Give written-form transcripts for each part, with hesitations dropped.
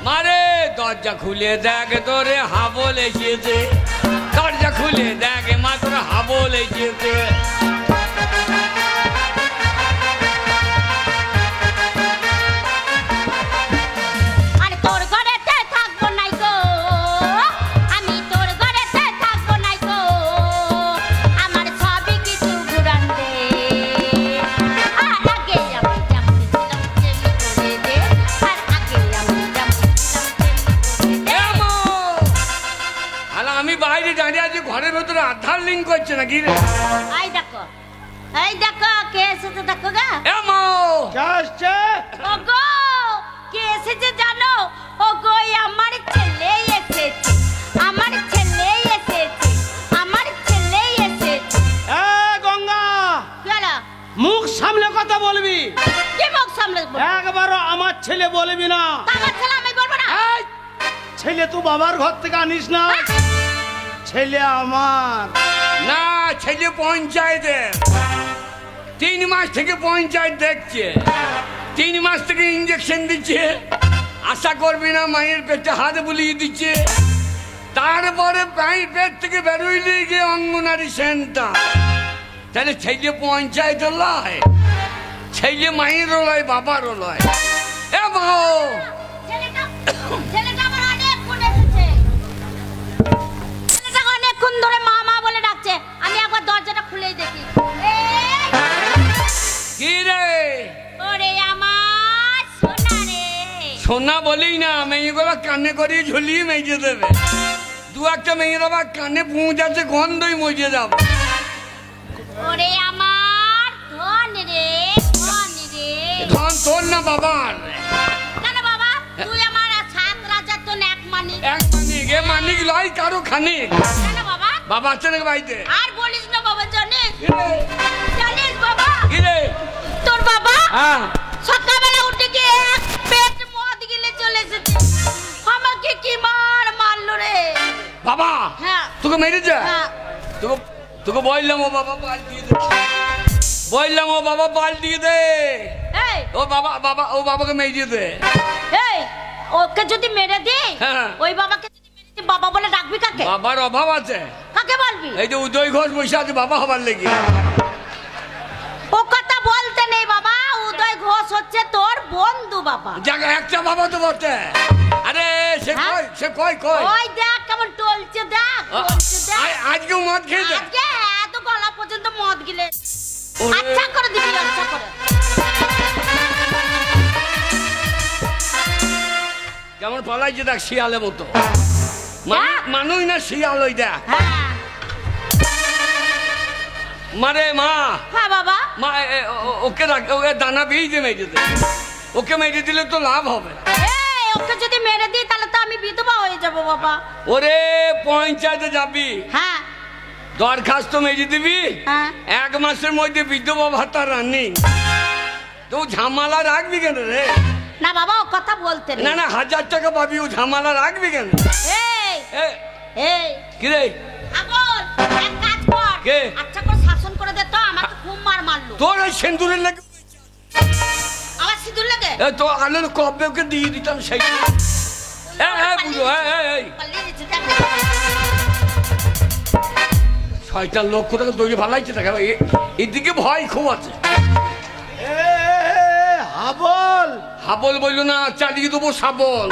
মারে দরজা খুলে দেখ তোরে হাবল এসেছে, দরজা খুলে দেখ মা তোর হাবল এসেছে। ঘরের ভেতরে আধার লিঙ্ক করছে নাকি রে? এই দেখো, এই দেখো কে এসেছে, দেখো গা। এমো কে আসছে? ওগো কে এসেছে জানো? ওগো আমার ছেলে এসেছে, আমার ছেলে এসেছে, আমার ছেলে এসেছে। এ গঙ্গা, কি হলো? মুখ সামলে কথা বলবি। কি মুখ সামলে বলবো? একবারও আমার ছেলে বলবি না। আমার ছেলে আমি বলবো না। এই, ছেলে তুই বাবার ঘর থেকে আনিস না, ছেলে আমার না, ছেলে পঞ্চায়েতের। 3 মাস থেকে পঞ্চায়েত দেখছে, 3 মাস থেকে ইঞ্জেকশন দিচ্ছে, আশা করবি না মায়ের পেটে হাত বুলিয়ে দিচ্ছে, তারপরে পেট থেকে বেরোইলে গিয়ে অঙ্গনারী সেন্টার। তাহলে ছেলে পঞ্চায়েতের লয়, ছেলে মায়েরও লয়, বাবারও লয়। এ বাবা, ছেলেটা আমার অনেকক্ষণ এসেছে, ছেলেটা অনেকক্ষণ ধরে মা মা বলে ডাকছে। আমি একবার দরজাটা খুলেই দেখি। কি রে? ওরে আমার সোনা রে। সোনা বলেই না, মেয়েগুলো কানে করে ঝুলিয়ে মেজে দেবে। 2-1টা মেয়ের আবার কানে পৌঁছাচ্ছে, গন্ধই মজে যাবে। ওরে আমার ধন রে, ধন রে। ধন তোর না বাবার? কেন বাবা, তুই আমার 7 রাজার তো এক মানিক। এক মানিক? এ মানিক লয় কারো খানিক। কেন বাবা? বাবা আছে নাকি বাড়িতে? আর বলিস না বাবা, জানিস জানিস বাবা, কি রে? তোর বাবা হ্যাঁ, সকালবেলা উঠে গিয়ে এক পেট মদ গিলে চলে এসেছে। আমাকে কি মার মারলো রে বাবা। হ্যাঁ। তোকে মেরেছে? হ্যাঁ। তোকে বললাম ও বাবা পাল্টিয়ে দে, বললাম ও বাবা পাল্টিয়ে দে। এই ও বাবাকে মেরে দে। এই ওকে যদি মেরে দিই, হ্যাঁ। ওই বাবাকে যদি মেরে দিই, বাবা বলে ডাকবি কাকে? বাবার অভাব আছে। কাকে বলবি? এই যে উদয় ঘোষ বসে আছে বাবা হবার লেগে। ও কথা বলতে নেই বাবা, উদয় ঘোষ হচ্ছে তোর বন্ধু বাবা। জায়গা একটা বাবা তো বটে। আরে সে হ্যাঁ? কই, সে কই কই? ওই দেখ কেমন টলছে, দেখ টলছে, দেখ। আজকেও মদ খেয়েছে? আজকে এত গলা পর্যন্ত মদ গিলে। ওরে। আচ্ছা করে দিবি, আচ্ছা করে। কেমন পালাইছে দেখ, শিয়ালের মতো। হ্যাঁ? মানুষ না শিয়াল, ওই দেখ। হ্যাঁ মারে মা, হ্যাঁ বাবা। মা ওকে দানা বীজ মেরে দে। ওকে মেরে দিলে তো লাভ হবে। এই ওকে যদি মেরে দিই তাহলে তো আমি বিধবা হয়ে যাব বাবা। ওরে পঞ্চায়েতে যাবি, হ্যাঁ দরখাস্ত মেরে দিবি, হ্যাঁ। 1 মাসের মধ্যে বিধবা ভাতা রানি। তো ঝামেলা রাখবি কেন রে? না বাবা, ও কথা বলতে নেই। না 1000 টাকা পাবি, ও ঝামেলা রাখবি কেন? এই এই কি রে? আগল এক কাজ কর, কে? আচ্ছা করে শাসন করে দে তো, আমাকে খুব মার মারলো। তোর ওই সিন্দুরের লাগে আমার সিঁদুর লাগে? তো আলোর কবে ওকে দিয়ে দিতাম সেই। বুঝো, পালিয়ে গেছে, দেখ। শয়তান লোক কোথাকে দৌড়ে ভালাইছে থাকে, এদিকে ভয় খুব আছে। এ হাবল, হাবল বললো না, চালিয়ে দেবো শাবল।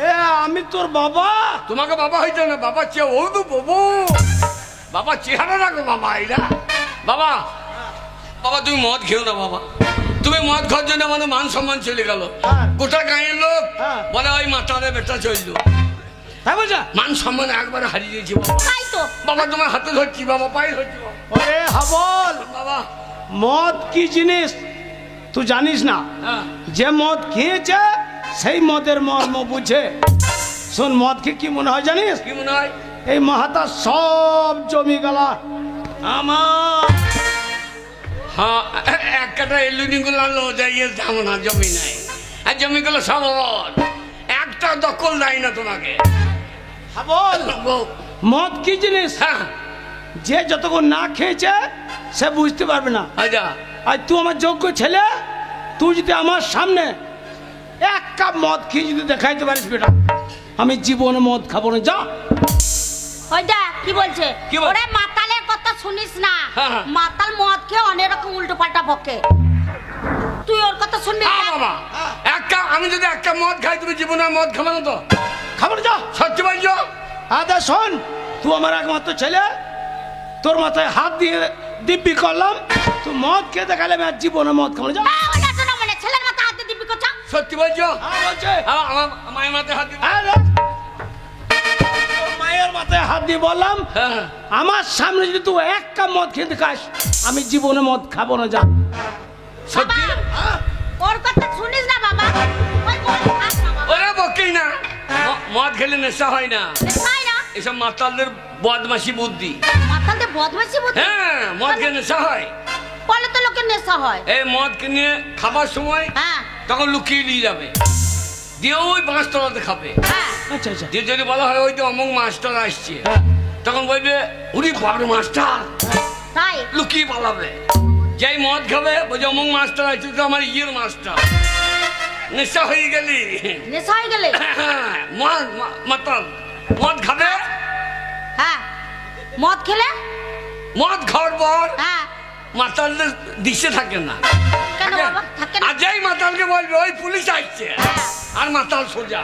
এ আমি তোর বাবা। তোমাকে বাবা হইতো না, বাবা চেয়ে ও তো বাবু, বাবা চেহারা রাখো বাবা। এরা বাবা, বাবা তুমি মদ খেও না বাবা। তুমি মদ খাওয়ার জন্য আমাদের মান সম্মান চলে গেল। হ্যাঁ। গোটা গাঁয়ের লোক হ্যাঁ। বলে ওই মাতারে বেটা চললো। হ্যাঁ বুঝা, মান সম্মান একবার হারিয়ে দিয়েছি বাবা। তাই তো। বাবা তোমার হাতে ধরছি বাবা, পায়ে ধরছি বাবা। ওরে হাবল, বাবা মদ কি জিনিস তুই জানিস না। হ্যাঁ। যে মদ খেয়েছে সেই মদের মর্ম বুঝে। শোন, মদ খেয়ে কি মনে হয় জানিস? কি মনে হয়? এই মাহাতা সব জমি গেলা আমার। হ্যাঁ, এক কাটা এলুনি গুলো আনলো, যাইয়ে যাবো না, জমি নাই। আর জমিগুলো সব ওর। একটা দখল দেয় না তোমাকে। হাবল, মদ কি জিনিস হ্যাঁ, যে যতক্ষণ না খেয়েছে সে বুঝতে পারবে না। আচ্ছা আর তুই আমার যোগ্য ছেলে, তুই যদি আমার সামনে এক কাপ মদ খেয়ে যদি দেখাইতে পারিস বেটা, আমি জীবনে মদ খাবো না। যা। ওইটা কি বলছে? কি বল- ওরে মাতালের কথা শুনিস না। হ্যাঁ। মাতাল মদ খেয়ে অনেক রকম উল্টো পাল্টা বকে, তুই ওর কথা শুনবি না। বাবা এক কাপ, আমি যদি এক কাপ মদ খাই তুমি জীবনে আর মদ খাবো না তো? খাবো না, যা। সত্যি বলছো? আদা শোন, তুই আমার একমাত্র ছেলে, তোর মাথায় হাত দিয়ে দিব্যি করলাম, তুই মদ খেয়ে দেখালে আমি আর জীবনে মদ খাবো না। যা। হ্যাঁ, ওটা শোনো, মানে ছেলের মাথা হাতে দিবি কোচা। সত্যি বলছো? হ্যাঁ, বলছে। আমার মায়ের মাথায় হাত দিবে। হ্যাঁ, দেখ। তোর মায়ের মাথায় হাত দিয়ে বললাম, হ্যাঁ। আমার সামনে যদি তুই এক কাপ মদ খেয়ে দেখাস, আমি জীবনে মদ খাবো না। যা। সত্যি? বাবা, ওর কথা শুনিস না বাবা, ওই মদ খাস না বাবা। ওরা বকেই না, মদ খেলে নেশা হয় না। খাই না, এসব মাতালদের বদমাশি বুদ্ধি। মাতালদের বদমাশি বুদ্ধি। হ্যাঁ, মদ খেলে নেশা হয়। বলে তো লোকের নেশা হয়। এই মদ কিনে খাবার সময় হ্যাঁ তখন লুকিয়ে নিয়ে যাবে, দিয়ে ওই বাঁশতলাতে খাবে। হ্যাঁ, আচ্ছা আচ্ছা। দিয়ে যদি বলা হয় ওই তো অমুক মাস্টার আসছে, হ্যাঁ। তখন বলবে উনি বাবরে মাস্টার, তাই লুকিয়ে পালাবে। যাই মদ খাবে বলছে অমুক মাস্টার আসছে, তো আমার ইয়ের মাস্টার। নেশা হয়ে গেলি। নেশা হয়ে গেলে। মাতাল মদ খাবে, হ্যাঁ, মদ খেলে। মদ খাওয়ার পর হ্যাঁ, মাতালদের দিশে থাকে না। কেন থাকে? বাবা থাকে না? আর যেই মাতালকে বলবে ওই পুলিশ আসছে, হ্যাঁ। আর মাতাল সোজা।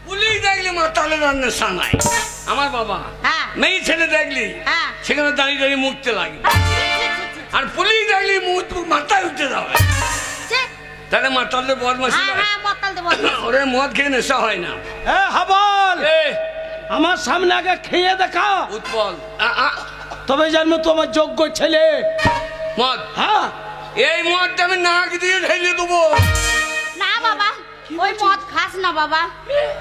পুলিশ দেখলি মাতালের আর নেশা নাই। আমার বাবা হ্যাঁ। মেয়ে ছেলে দেখলি হ্যাঁ। সেখানে দাঁড়িয়ে দাঁড়িয়ে মুখতে লাগবে, আর পুলিশ দেখলি মুখ মাথায় উঠতে যাবে। ছি, তাহলে মাতালদের বদমাশি হ্যাঁ নয়। হ্যাঁ, মাতালদের বদমাশি। ওরে মদ খেয়ে নেশা হয় না। এ হাবল, এ আমার সামনে আগে খেয়ে দেখা, উৎপল তবে জানবো তোমার যোগ্য ছেলে। মদ, হ্যাঁ, এই মদটা আমি নাক দিয়ে ঢেলে দেবো। না বাবা, ওই মদ খাস না বাবা,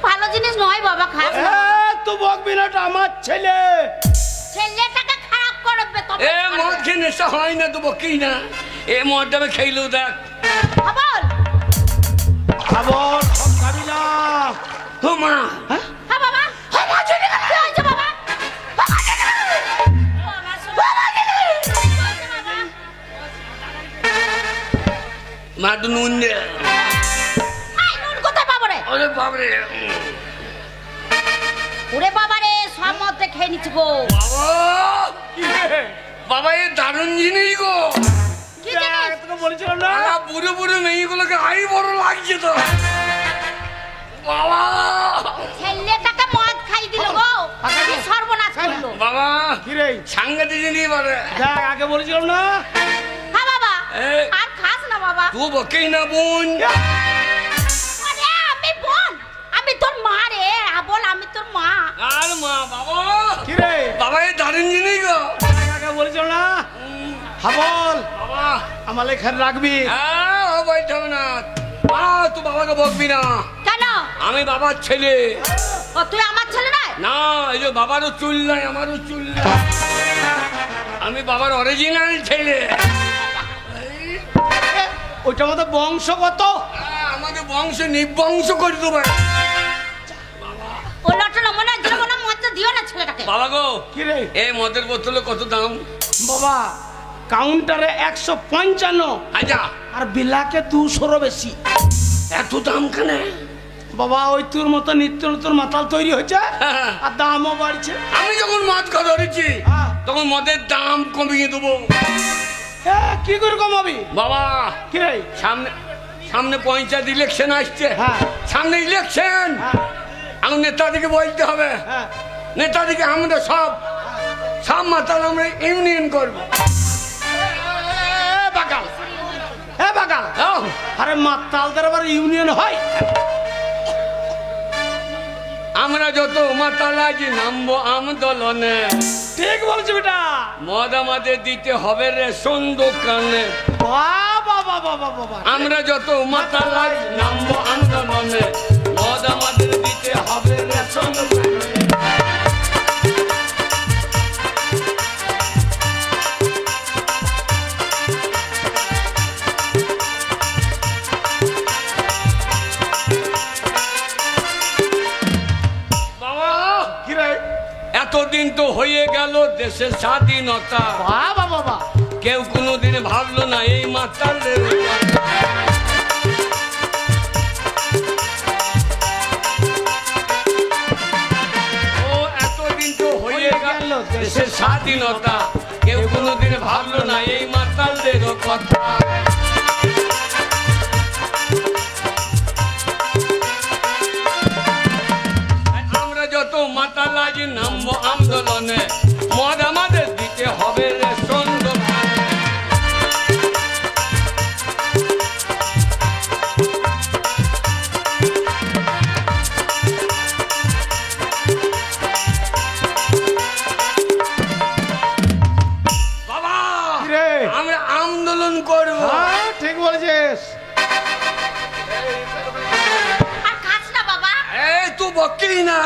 ভালো জিনিস নয় বাবা, খাস না। তুই বকবি না, ওটা আমার ছেলে। ছেলেটাকে খারাপ করবে তবে। এ মদ খেয়ে নেশা হয় না তো বকি না। এ মদটা আমি খেলেও দেখ। খবর। হাবল, সব খাবি না। ও মা, হ্যাঁ? হ্যাঁ বাবা, কি হয়েছে বাবা? মা তো নুন দে। এই নুন কোথায় পাবো রে? ওরে বাবরে, ওরে বাবা রে, সব মদটা খেয়ে নিচ্ছি গো। বাবা বাবা, এ দারুণ জিনিস গো। কি জিনিস? তোকে বলেছিলাম না। বুড়ো বুড়ো মেয়েগুলোকে আই বড় লাগছে তো। বাবা ছেলেটাকে মদ খাই দিল গো, কি সর্বনাশ করলো। বাবা কি রে? সাংঘাতিক জিনিস বলে। দেখ, আগে বলেছিলাম না। হ্যাঁ বাবা, এ। আর খাস না বাবা। তুই বকেই না বোন। আরে আমি বোন, আমি তোর মা রে। বল, আমি তোর মা। আর মা বাবা, কি রে? বাবা এই দারুণ জিনিস গো। দেখ, আগে বলেছিলাম না। হাবল, বাবা আমার এখানে রাখবি। হ্যাঁ, ও বলতে হবে না। তুই বাবাকে বকবি না, কেন? আমি বাবার ছেলে। ও তুই আমার ছেলে নয়? না, এই যে বাবারও চুল নাই, আমারও চুল নাই। আমি বাবার অরিজিনাল ছেলে। ওইটা আমাদের বংশগত। আমাকে বংশ নিবংশ করে দেবে। ও লটন মনে হয় জীবনে মদটা দিও না ছেলেটাকে। বাবা গো, কি রে? এই মদের বোতলে কত দাম? বাবা, কাউন্টারে 155, আচ্ছা, আর বিলাকে 200 বেশি। এত দাম কেন? বাবা, ওই তোর মতো নিত্য নতুন মাতাল তৈরি হয়েছে, হ্যাঁ। আর দামও বাড়ছে। আমি যখন মদ খাওয়া ধরেছি হ্যাঁ। তখন মদের দাম কমিয়ে দেবো। কি করে কমাবি? বাবা কি রে? সামনে সামনে পঞ্চায়েত ইলেকশন আসছে। হ্যাঁ। সামনে ইলেকশন, হ্যাঁ, এখন নেতাদিকে বলতে হবে। হ্যাঁ। নেতাদিকে আমরা সব মাতাল আমরা ইউনিয়ন করবো। বাগাল, বাগাল। আহ, আরে মাতালদের আবার ইউনিয়ন হয়? আমরা যত মাতাল আছি নামবো আন্দোলনে। ঠিক বলছি বেটা। মদ আমাদের দিতে হবে রেশন দোকানে। বাবা বাবা বাবা বাবা, আমরা যত মাতাল আছি নামবো আন্দোলনে। মদ আমাদের দিতে হবে রেশন দোকানে। বাবা, কি রে? এতদিন তো হয়ে গেল দেশের স্বাধীনতা। বাবা বাবা, কেউ কোনোদিন ভাবলো না এই মাতালদের কথা। ও এতদিন তো হয়ে গেল দেশের স্বাধীনতা, কেউ কোনোদিন ভাবলো না এই মাতালদের কথা। আমরা যত মাতাল আজ নামবো আন্দোলনে, মদ আমাদের দিতে হবে রেশন দোকানে। বাবা রে আমরা আন্দোলন করবো। হ্যাঁ ঠিক বলেছিস। আর খাস না বাবা। এই তুই বকিস না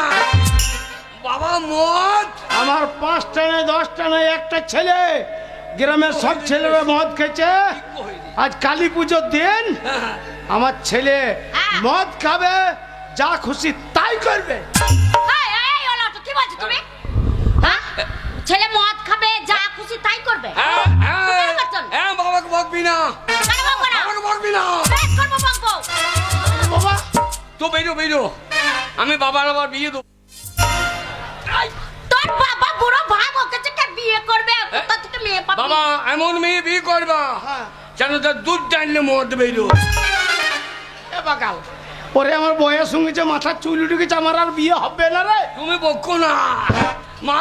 বাবা, মদ আমার 5টা নয় 10টা নয় একটা ছেলে, গ্রামের সব ছেলেরা মদ খেয়েছে। আজ কালী পুজোর দিন আমার ছেলে মদ খাবে, যা খুশি তাই করবে। এই ওলাটো কি বলছো তুমি? হ্যাঁ? ছেলে মদ খাবে, যা খুশি তাই করবে। হ্যাঁ, হ্যাঁ, তুমি এরকম করছো? হ্যাঁ, বাবাকে বকবি না, কেন বলবো না? বাবাকে বকবি না। বেশ করবো, বকবো। বাবা তো বেরো, আমি বাবার আবার বিয়ে দেবো। তোর বাবা বুড়ো ভাগ, ওকে যে কে বিয়ে করবে? কোথা থেকে মেয়ে পাবি? বাবা এমন মেয়ে বিয়ে করবা হ্যাঁ। যেন তার দুধ টানলে মদ বেরো। এ বাকাল, ওরে আমার বয়স হয়েছে, মাথার চুল উঠে গেছে, আমার আর বিয়ে হবে না রে। তুমি বকো না মা।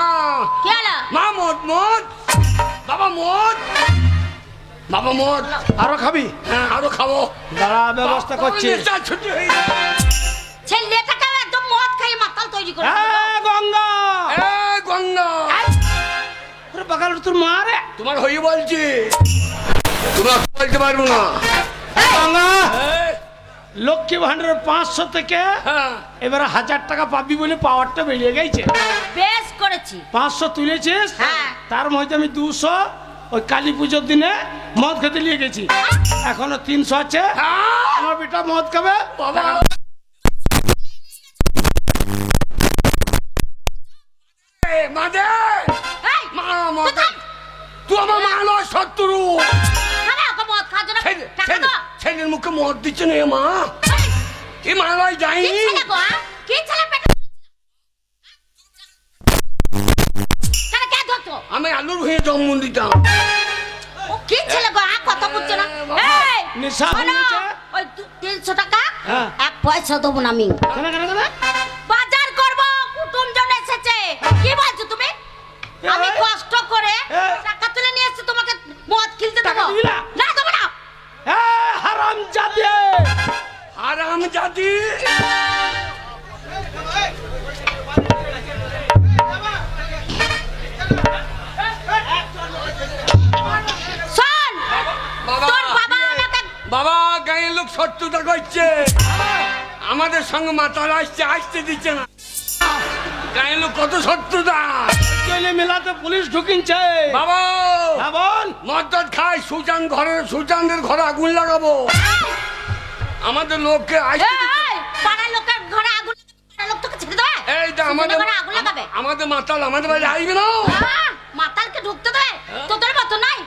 কি হলো? মা মদ মদ, বাবা মদ, বাবা মদ। আরো খাবি? হ্যাঁ আরো খাবো, দাঁড়া ব্যবস্থা করছি। নেশা ছুটি হয়ে যাবে। ছেলেটাকে একদম মদ খাইয়ে মাতাল তৈরি করে দিল। গঙ্গা, এই গঙ্গা, ওরে বাকাল তোর মা রে। তোমার হয়ে বলছি, তোমরা বলতে পারবো না। গঙ্গা, এই, লক্ষ্মী ভান্ডারের 500 থেকে হ্যাঁ এবারে 1000 টাকা পাবি বলে পাওয়ারটা বেরিয়ে গেছে। বেশ করেছি। 500 তুলেছিস, হ্যাঁ। তার মধ্যে আমি 200 ওই কালী পুজোর দিনে মদ খেতে নিয়ে গেছি। এখনো 300 আছে। হ্যাঁ, আমার বেটা মদ খাবে। বাবা মাদে এই, মা তুই মদ, থাম। তুই আমার মা নয় শত্রু। খাবে, ওকে মদ খাওয়ার জন্য টাকা দাও। ছেলের মুখে মদ দিচ্ছে না এ মা, এ মালয় কি যায়নি। ছেলে গো, হ্যাঁ? কি ছেলে পেটে? কেন, কে ধরতো? আমি আলুর হয়ে জন্ম দিতাম। ও কি ছেলে গো, হ্যাঁ? কথা বুঝছো না? এই, নেশা শোনো, হয়েছে। ওই 300 টাকা হ্যাঁ। 1 পয়সা দেবো না আমি। কেন কেন কেন? বাজার করবো, কুটুমজন এসেছে। কি বলছো তুমি? আমি এই, কষ্ট করে এই। টাকা তুলে নিয়ে এসেছি, তোমাকে মদ কিনতে টাকা দেবো দিবি না? না? দেবো না। হারামজাদে! আরাম জাতি, শোন, বাবা তোর বাবা আমাকে বাবা গাঁয়ের লোক শত্রুতা করছে, আমাদের সঙ্গে মাতাল আসছে, আসতে দিচ্ছে না। গাঁয়ের লোক কত শত্রুতা। চলে মেলাতে পুলিশ ঢুকিনছে। বাবা হ্যাঁ বল। মদ টদ খাই, সুজানদের ঘরে আগুন লাগাবো। আমাদের লোককে আসতে দিচ্ছে। এই, পাড়ার লোকের ঘরে আগুন, পাড়ার লোক তোকে ছেড়ে দেবে? এইটা সুজনের আমাদের ঘরে আগুন লাগাবে? আমাদের মাতাল আমাদের বাড়ি আসবে না। আহ, মাতালকে ঢুকতে দেবে? তোদের মতো নাই।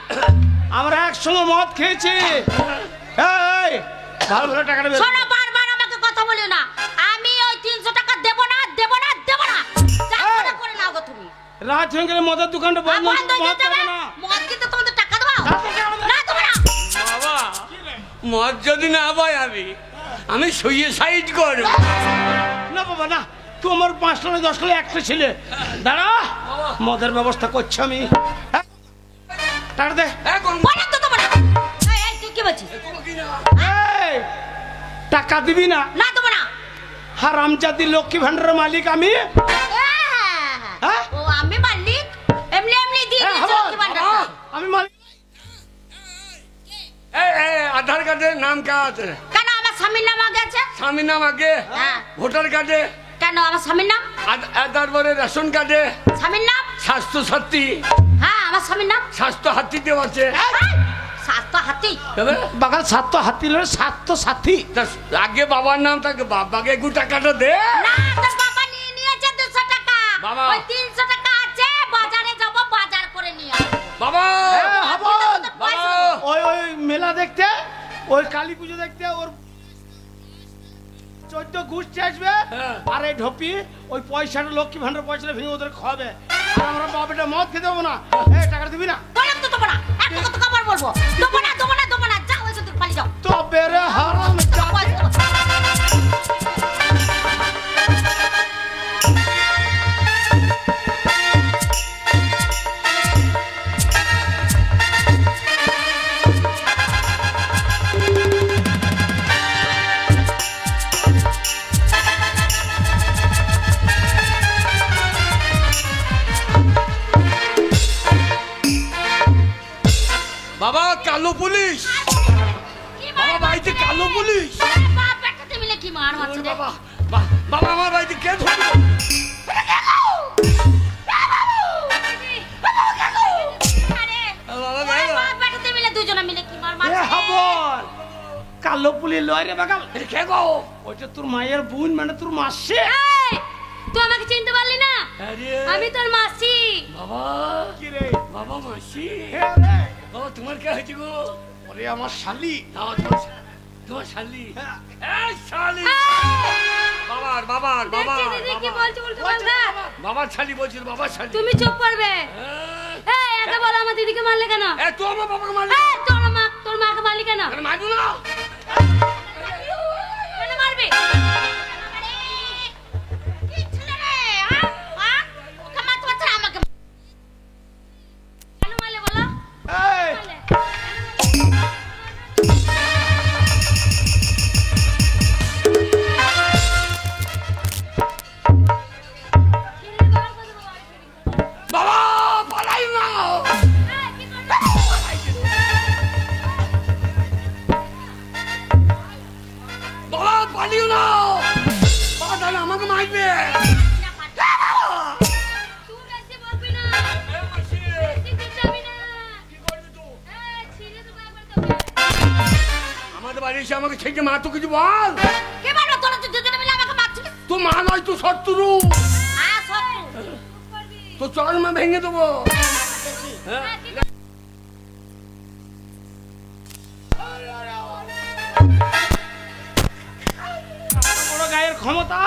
আমরা একসঙ্গে মদ খেয়েছি। এই, ভালো ভালো টাকাটা বের কর। শোনো, বারবার আমাকে কথা বলিও না। আমি ওই 300 টাকা দেবো না, দেবো না, দেবো না। যা করে করে নাও গো তুমি। রাত হয়ে গেলে মদের দোকানটা বন্ধ, বন্ধ হয়ে মদ যাবে। পাবে না। মদ কিনতে তোমাদের টাকা দেবো? টাকা দেবো না। না, দেবো না। বাবা মদ যদি না পাই আমি সুইসাইড করব। না বাবা না, তুই আমার 5 টাকা 10 টাকা একটা ছেলে। দাঁড়া, মদের ব্যবস্থা করছি আমি। হ্যাঁ, টাকা দে। এখন বলো তো, দেবো না। এই, এই, তুই কি বলছিস? এই, টাকা দিবি না? না, দেবো না। হারামজাদি, লক্ষ্মী ভান্ডারের মালিক আমি। হ্যাঁ? ও, আমি মালিক? এমনি এমনি দিয়ে হ্যাঁ, দিয়েছো হবো। কি ভান্ডারটা? আমি মালিক। আধার কার্ডের নাম কে আছে? কেন, আমার স্বামীর নাম আগে আছে? স্বামীর নাম আগে, হ্যাঁ। ভোটার কার্ডে, কেন, আমার স্বামীর নাম? তারপরে রেশন কার্ডে, স্বামীর নাম? স্বাস্থ্য সাথী, হ্যাঁ, আমার স্বামীর নাম? স্বাস্থ্য হাতিতেও আছে। স্বাস্থ্য হাতি। বাগাল সাতটা হাতি লড়ে, সাতটা সাথী। তা আগে বাবার নাম থাকে, বাবাকে একটু টাকাটা দে। না, তোর বাবা নিয়ে নিয়েছে 200 টাকা। বাবা। ওই 300 টাকা আছে, বাজারে যাব, বাজার করে নিয়ে আসবো। বাবা হ্যাঁ, হবন। মেলা দেখতে, ওই কালী পুজো দেখতে ওর 14 গোষ্ঠী আসবে। হ্যাঁ। আর এই ঢপি ওই পয়সাটা লক্ষ্মী ভান্ডার পয়সাটা ভেঙে ওদের খাওয়াবে। আর আমরা বাবাটা মদ খেতে দেবো না। এই টাকা দিবি না? বললাম তো দেবো না, একটা কথা কবার বলবো, দেবো না দেবো না দেবো না, যাও এসে তুই পালিয়ে যাও। তবে রে হারাম জাতি। বাবা কালো পুলিশ, কি বাবা মার বাড়িতে মারছে রে? কালো পুলিশ। আরে বাপ বেটাতে মিলে কি মার মারছে রে? বাবা বাবা আমার বাড়িতে কে ধরলো? আরে, বাবা ওরে বাপ বেটাতে মিলে দুজনে মিলে কি মার এ মারছে? হাবল, কালো পুলি লয় রে বাগাল। কে গো? ওইটা তোর মায়ের বোন, মানে তোর মাসি। এই, তুই আমাকে চিনতে পারলি না? আরে আমি তোর মাসি। বাবা, কি রে? বাবা মাসি, হে রে, বাবা তোমার কে হয়েছে গো? ওরে আমার শালি। না, তোমার শালি। হ্যাঁ। এই শালি, বাবার বাবার বাবা, দেখছি দিদি কি বলছে উল্টো পাল্টা। বাবার শালি বলছিল, বাবার শালি। তুমি চুপ করবে। হ্যাঁ। এই, একে বলো আমার দিদিকে মারলে কেন? এ তুই আমার বাবাকে মারলি? এই, তোর মাকে মারলি কেন? আরে মারবো না। কেন মারবি? কি ছেলে রে, হ্যাঁ? হ্যাঁ? ওকে মারতে পারছে না, আমাকে কেন মারলে বলো? এই, মারলে? কি রে, বাবার কথা বলো। বাবা পালাই না। এই, কি করছিস? বাবা পালিও না। বাবা তাহলে আমাকে মারবে। তুই বেশি বলবি না, এ মাসি, বেশি চিল্লাবি না। কি করবি তুই? এই, ছিঁড়ে দেবো একবার তোকে। আমাদের বাড়ি এসে আমাকে ছেড়ে মা তো কিছু বল। কে মারলো? তোরা দুজনে মিলে আমাকে মারছিস। তুই মা নয়, তুই শত্রু। শত্রু। তো চল মা ভেঙে দেবো। হ্যাঁ। বড় গায়ের ক্ষমতা,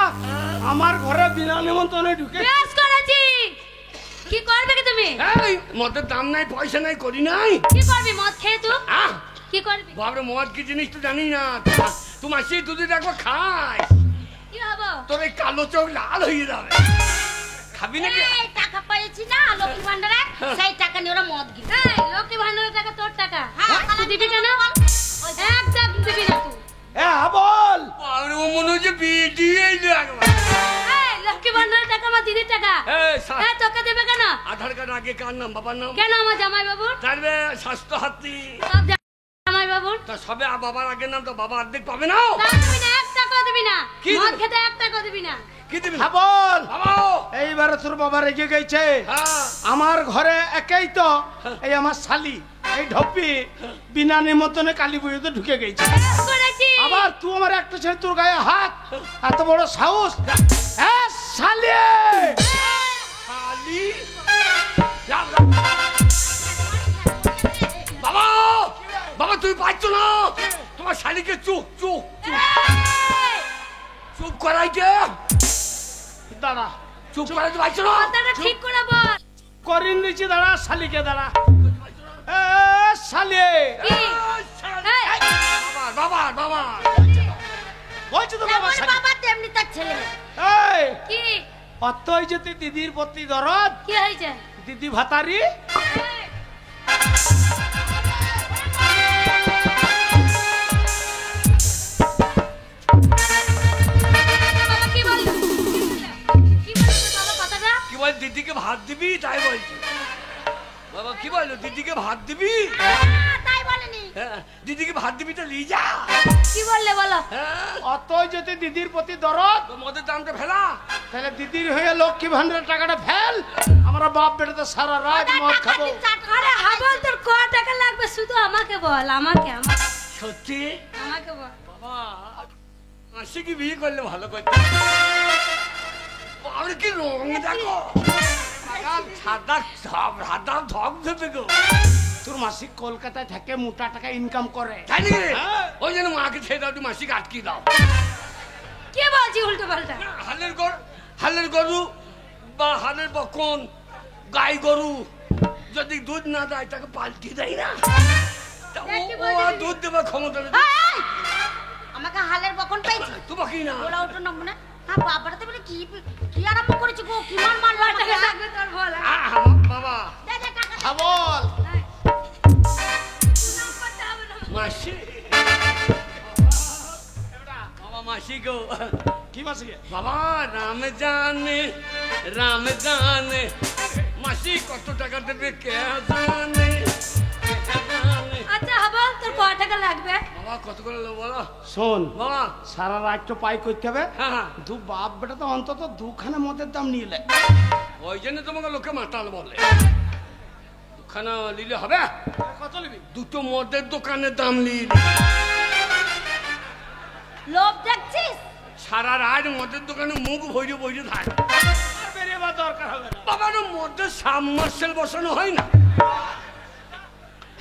আমার ঘরে বিনা নিমন্ত্রণে ঢুকে। বেশ করেছি। কি করবে কি তুমি? এই মদের দাম নাই, পয়সা নাই, করি নাই। কি করবি মদ খেয়ে তুই? আহ, কি করবি? বাবরে মদ কি জিনিস তুই জানি না। তুই মাসি দুধ একবার খাই, কি হবো? তোর এই কালো চোখ লাল হয়ে যাবে। খাবি নাকি? এই টাকা পেয়েছি না লক্ষ্মী ভান্ডারে, সেই টাকা নিয়ে ওরা মদ কিনে। এই লক্ষ্মী ভান্ডারের টাকা তোর টাকা। তুই দিবি কেন? একদম দিবি না তুই। এ হাবল, বাবরে ও মনে হচ্ছে বিয়ে এলো একবার। এই লক্ষ্মী ভান্ডারের টাকা আমার দিদির টাকা। এই এই তোকে দেবে কেন? আধার কার্ড আগে কার নাম? বাবার নাম। কেন আমার জামাই বাবুর? তারবে স্বাস্থ্য হাতি। সব জামাই বাবুর। তা সবে বাবার আগের নাম, তো বাবা অর্ধেক পাবে না। টাকা দিবি না, 1 টাকাও দিবি না। কি মদ দিবি? খেতে 1 টাকাও দিবি না। কি দিবি? হাবল, বাবা এইবারে তোর বাবা রেগে গেছে। হ্যাঁ। আমার ঘরে একেই তো এই আমার শালি, এই ঢপি বিনা নিমন্ত্রণে কালী পুজোতে ঢুকে গেছে। বেশ করেছি। আবার তুই আমার একটা ছেলে, তোর গায়ে হাত, এত বড় সাহস। এ শালি, শালি। যা, যা। বাবা বাবা তুই পাচ্ছ না, তোমার শালিকে চুপ চুপ চুপ এই, চুপ করাইছে। দাঁড়া, চুপ করাইতে পারছো না। কথাটা ঠিক করে বল। করিন নিচে দাঁড়া, শালিকে দাঁড়া। এ শালি, কি? এই, শালি। এই। বাবার বাবার বাবার বলছি তো বাবা যেমন শালি। বাবা তেমনি তার ছেলে। এই কি? অতই যদি দিদির প্রতি দরদ, কি হয়েছে? দিদি ভাতারি। এই, বাবা কি বললো? কি বললো বাবা কথাটা? কি বল, দিদিকে ভাত দিবি? তাই বলছি। বাবা কি বললো, দিদিকে ভাত দিবি? তাই বলেনি। হ্যাঁ, দিদিকে ভাত দিবি তো নিয়ে যা। কি বললে বলো? হ্যাঁ, অতই যদি দিদির প্রতি দরদ, তো মদের দামটা ফেলা। তাহলে দিদির হয়ে লক্ষ্মী ভান্ডারের টাকাটা ফেল। আমরা বাপ বেটাতে সারা রাত মদ খাবো। আরে হাবল তোর ক টাকা লাগবে শুধু আমাকে বল, আমাকে সত্যি? আমাকে বল। বাবা মাসি কি বিয়ে করলে ভালো করতে। বাবার কি রং দেখো, সাদা সাদা ধপ ধপ ধপ ধপে গো। তোর মাসি কলকাতায় থাকে, মোটা টাকা ইনকাম করে। জানি হ্যাঁ। ওই জন্য মাকে ছেড়ে দাও, তুই মাসিকে আটকে দাও। কে বলছি উল্টো পাল্টা? হালের গরু বা হালের বকন, গাই গরু যদি দুধ না দেয় তাকে পাল্টি দেয় না, তা ও আর দুধ দেবার ক্ষমতা নেই। এই, আমাকে হালের বকন পেয়েছি তোমাকে না ওরা ওটা নাম না। হ্যাঁ বাবাটা বলে কি কি আরম্ভ করেছে গো, কি মার মারলো আমাকে। তোর বল বাবা দে দে টাকা দে। হ্যাঁ বল। মাসি, বাবা মাসি গো, কি মাসি? বাবা রাম জানে মাসি কত টাকা দেবে কে জানে। আচ্ছা হাবল, তোর কয় টাকা লাগবে? বাবা কত করে নেবো বলো? শোন বাবা সারা রাত তো পাই করতে হবে। হ্যাঁ, দু বাপ বেটা তো অন্তত দুখানা মদের দাম নিলে। ওই জন্য তোমাকে লোকে মাতাল বলে। দুখানা নিলে হবে? কত নিবি? দুটো মদের দোকানের দাম নিয়ে লোভ দেখছিস? সারা রাত মদের দোকানে মুখ ভরে ভরে থাকে। আর বেরিয়ে দরকার হবে না। বাবা মদের সাবমার্সেল বসানো হয় না,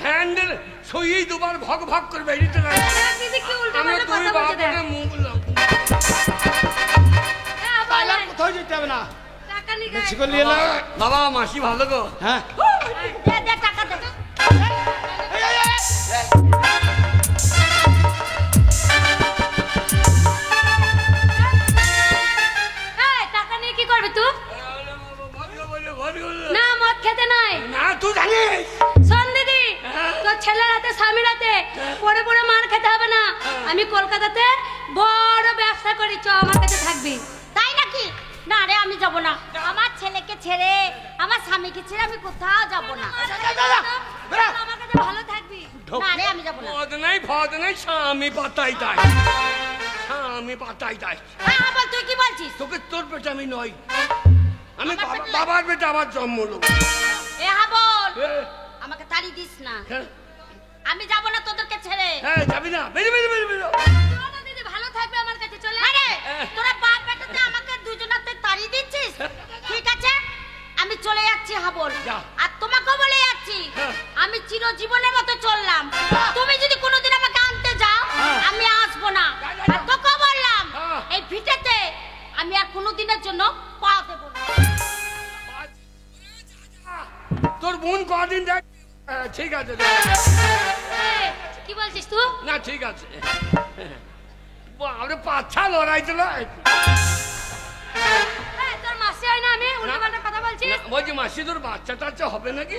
হ্যান্ডেল সইয়েই দুবার ভগ ভগ করে বেরিয়ে লাগে। দিদি কি উল্টো আমরা পাল্টা দুই কথা বলছে দেখ। বাপের মুখ তাহলে আর কোথাও যেতে হবে না। টাকা নিয়ে বেশি করে নিয়ে না। বাবা মাসি ভালো গো। হ্যাঁ দে দে টাকা দে। এই, এই, এই। এই টাকা নিয়ে কি করবি তুই? না মদ খেতে নাই। না তুই জানিস শোন দিদি, তোর ছেলের হাতে স্বামীর হাতে পড়ে পড়ে মার খেতে হবে না। আমি কলকাতাতে বড় ব্যবসা করি, চ আমার কাছে থাকবি। তাই নাকি? না রে আমি যাব না, আমার ছেলেকে ছেড়ে আমার স্বামীকে ছেড়ে আমি কোথাও যাব না। আমার কাছে ভালো থাকবি। না রে আমি যাব না। মদ নাই ফদ নাই, স্বামী পাতাই দেয়, স্বামী পাতাই দেয়। হ্যাঁ বল, তুই কি বলছিস? তোকে তোর পেটে আমি নই, আমি আমার পেটে- বাবার পেটে আমার জন্ম লোক। এ হা বল, আমাকে তাড়ি দিস না, আমি যাব না তোদেরকে ছেড়ে। হ্যাঁ যাবি না, বেরিয়ে বেরিয়ে বেরিয়ে বেরিয়ে। চলো দিদি, ভালো থাকবে আমার কাছে চলে। আরে তোরা বাপ বেটাতে আমাকে দুজনাতে তাড়িয়ে দিচ্ছিস? ঠিক আছে আমি চলে যাচ্ছি হাবল, যা। আর তোমাকেও বলে যাচ্ছি হ্যাঁ। আমি চিরজীবনের মতো চললাম। তুমি যদি কোনোদিন আমাকে আনতে যাও হ্যাঁ। আমি আসবো না। যা, যা, আর যা। তোকেও বললাম হ্যাঁ। এই ভিটেতে আমি আর কোনোদিনের জন্য পা দেবো না। তোর বোন কদিন দেখ। ঠিক আছে এই, কি বলছিস তুই? না ঠিক আছে, আমরা পাচ্ছা লড়াই তো লড়াই। এই, তোর মাসি হয় না, আমি উল্টোপাল্টা কথা বলছিস? বলছি মাসি তোর বাচ্চা টাচ্চা হবে নাকি?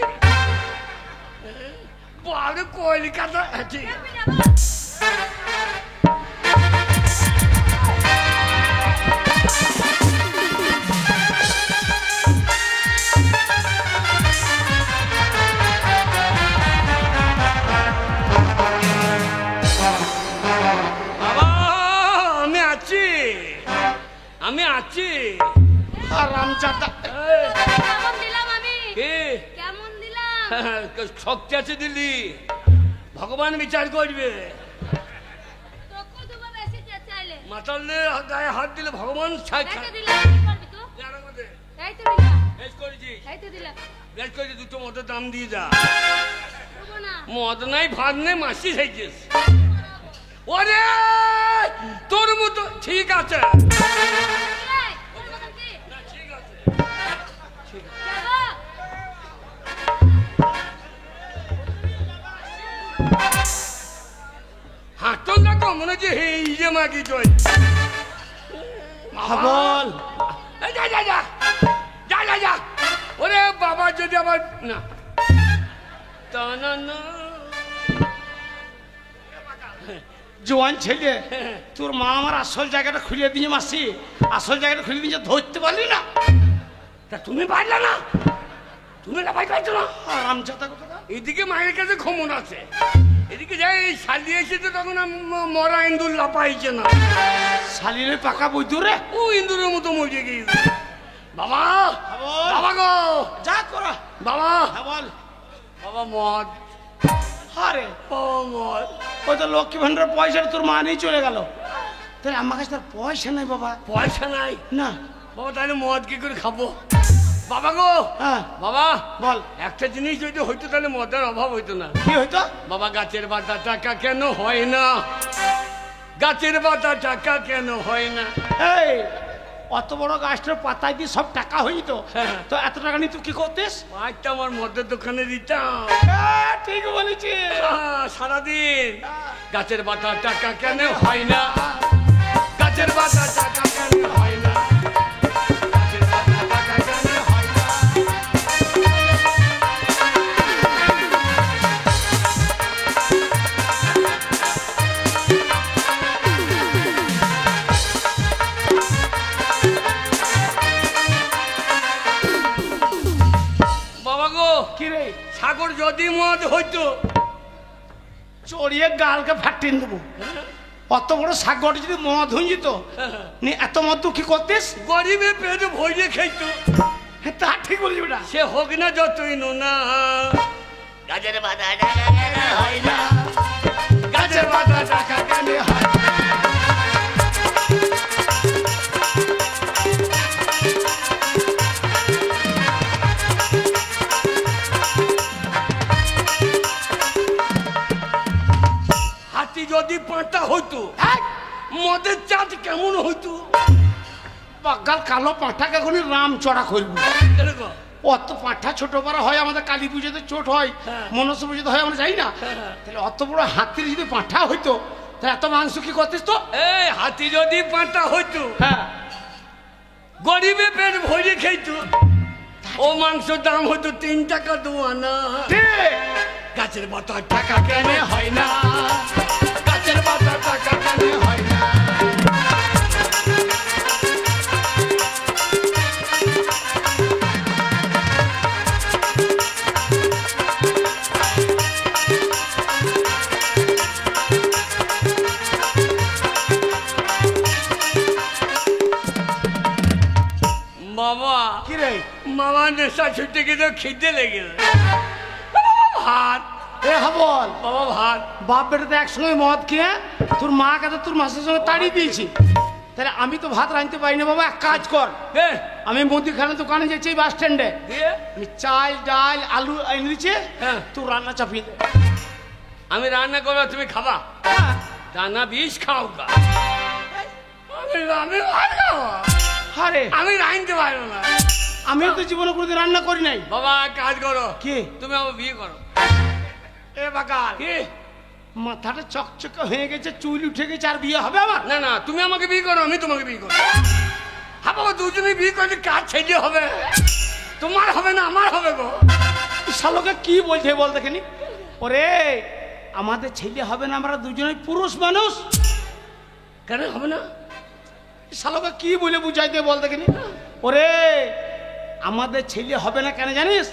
বাবরে কলিকাতা ঠিক যাবি না, বল। বাবা আমি আছি, আমি আছি। আর রামচাঁদা এই, কেমন দিলাম আমি? কে? কেমন দিলাম? শক্তি আছে দিল্লি, ভগবান বিচার করবে। তোকে দেবো বেশি চাইলে। মাতালে গায়ে হাত দিলে ভগবান রেখে দিলাম, কি করবি তুই? এই তো দিলাম, এই তো দিলাম। দুটো মদের দাম দিয়ে যা। দেবো না। মদ নাই ভাত নেই, মাসি খাইছিস। ওরে তোর মতো ঠিক আছে, এই, তোর মতন কি? না ঠিক আছে। যাবো? হাঁটন না তো মনে হচ্ছে এই যে মাগি জয়। হাবল এই যা যা যা যা যা যা। ওরে বাবা যদি আবার না তা না না। জোয়ান ছেলে, তোর মা আমার আসল জায়গাটা খুলিয়ে দিয়ে মাসি, আসল জায়গাটা খুলে দিয়ে ধরতে পারলি না। তা তুমি পারলে না, তুমি লাফাই পাইছো না। আর রামচাঁদা কোথাকা? এদিকে মায়ের কাছে ক্ষমতা আছে, এদিকে যাই শালি এসেছে তখন মরা ইন্দুর লাফাইছে না। শালিরে পাকা বৈদ্য রে। ও ইন্দুরের মতো মরে গিয়েছে। বাবা হাবল বাবা গো যা করা। বাবা হাবল বাবা মদ, আরে বাবা মদ। ওই তো লক্ষ্মী ভান্ডার পয়সাটা তোর মা নিয়ে চলে গেল। তাহলে আমার কাছে তার পয়সা নাই বাবা। পয়সা নাই না বাবা, তাহলে মদ কি করে খাবো? বাবা গো, হ্যাঁ বাবা বল একটা জিনিস যদি হইতো তাহলে মদের অভাব হইতো না। কি হইতো? বাবা গাছের পাতা টাকা কেন হয় না? গাছের পাতা টাকা কেন হয় না? এই অত বড় গাছটার পাতায় দিয়ে সব টাকা হইতো, হ্যাঁ। তো এত টাকা নিয়ে তুই কি করতিস? একটা আমার মদের দোকানে দিতাম। ঠিক বলেছি। সারাদিন গাছের পাতা টাকা কেন হয় না? গাছের পাতা টাকা কেন হয় না? গাছের পাতা টাকা কেন হয় না? বাবা গো, কি রে? সাগর যদি মদ হইতো চড়িয়ে গালকে ফাটিয়ে দেবো। অত বড় সাগর যদি মদ হয়ে যেত, নি এত মদ তুই কি করতিস? গরিবে পেট ভরে খাইতো। হ্যাঁ, তা ঠিক বলছি বেটা। সে হোক না যতই নোনা, গাছের পাতা টাকা কেন হয় না? গাছের পাতা টাকা কেন হয় না? হাতি যদি পাঁটা হইতো, মদের চাঁদ কেমন হইতো? বাগাল কালো পাঁঠাকে এখন রাম চড়া করবো। এরকম অত পাঁঠা ছোট বড় হয় আমাদের কালী পুজোতে চোট হয়, হ্যাঁ। মনসা পুজোতে হয়, আমরা যাই না। হ্যাঁ। তাহলে অত বড় হাতির যদি পাঁঠা হইতো, তাহলে এত মাংস কি করতিস তো? এই হাতি যদি পাঁটা হইতো, হ্যাঁ, গরিবে পেট ভরে খাইতো, ও মাংস দাম হতো 3 টাকা 2 আনা। ঠিক। গাছের পাতা টাকা কেন হয় না? গাছের পাতা টাকা কেন হয় না? বাবা কি রে? মামা নেশা ছুটে গেলে খিদে লেগে ভাত। এ হবল, বাবা ভাত। বাপ বেটাতে একসঙ্গে মদ খেয়ে তোর মা কাছে তোর মাসের সঙ্গে তাড়িয়ে দিয়েছি, তাহলে আমি তো ভাত রাঁধতে পারি না। বাবা এক কাজ কর, হে, আমি মুদিখানা দোকানে যাচ্ছি বাস স্ট্যান্ডে, দিয়ে আমি চাল ডাল আলু এনে দিচ্ছি, হ্যাঁ। তুই রান্না চাপিয়ে দে। আমি রান্না করবো, তুমি খাবা? হ্যাঁ। দানা বিষ খাও গা। আমি ভাত খাবো? আরে আমি রাঁধতে পারবো না। আমিও তো জীবনে কোনোদিন রান্না করি নাই। বাবা এক কাজ করো, কি? তুমি আমার বিয়ে করো। এ বাগাল, কি? মাথাটা চকচকে হয়ে গেছে, চুল উঠে গেছে, আর বিয়ে হবে আমার? না না, তুমি আমাকে বিয়ে করো, আমি তোমাকে বিয়ে করো। হ্যাঁ বাবা, দুজনে বিয়ে করলে কাজ ছেলে হবে, তোমার হবে না আমার হবে গো। শালোকে কি বলছে বল দেখিনি? ওরে আমাদের ছেলে হবে না, আমরা দুজনেই পুরুষ মানুষ। কেন হবে না? শালোকে কি বলে বুঝাইতে বল দেখিনি? ওরে আমাদের ছেলে হবে না কেন জানিস?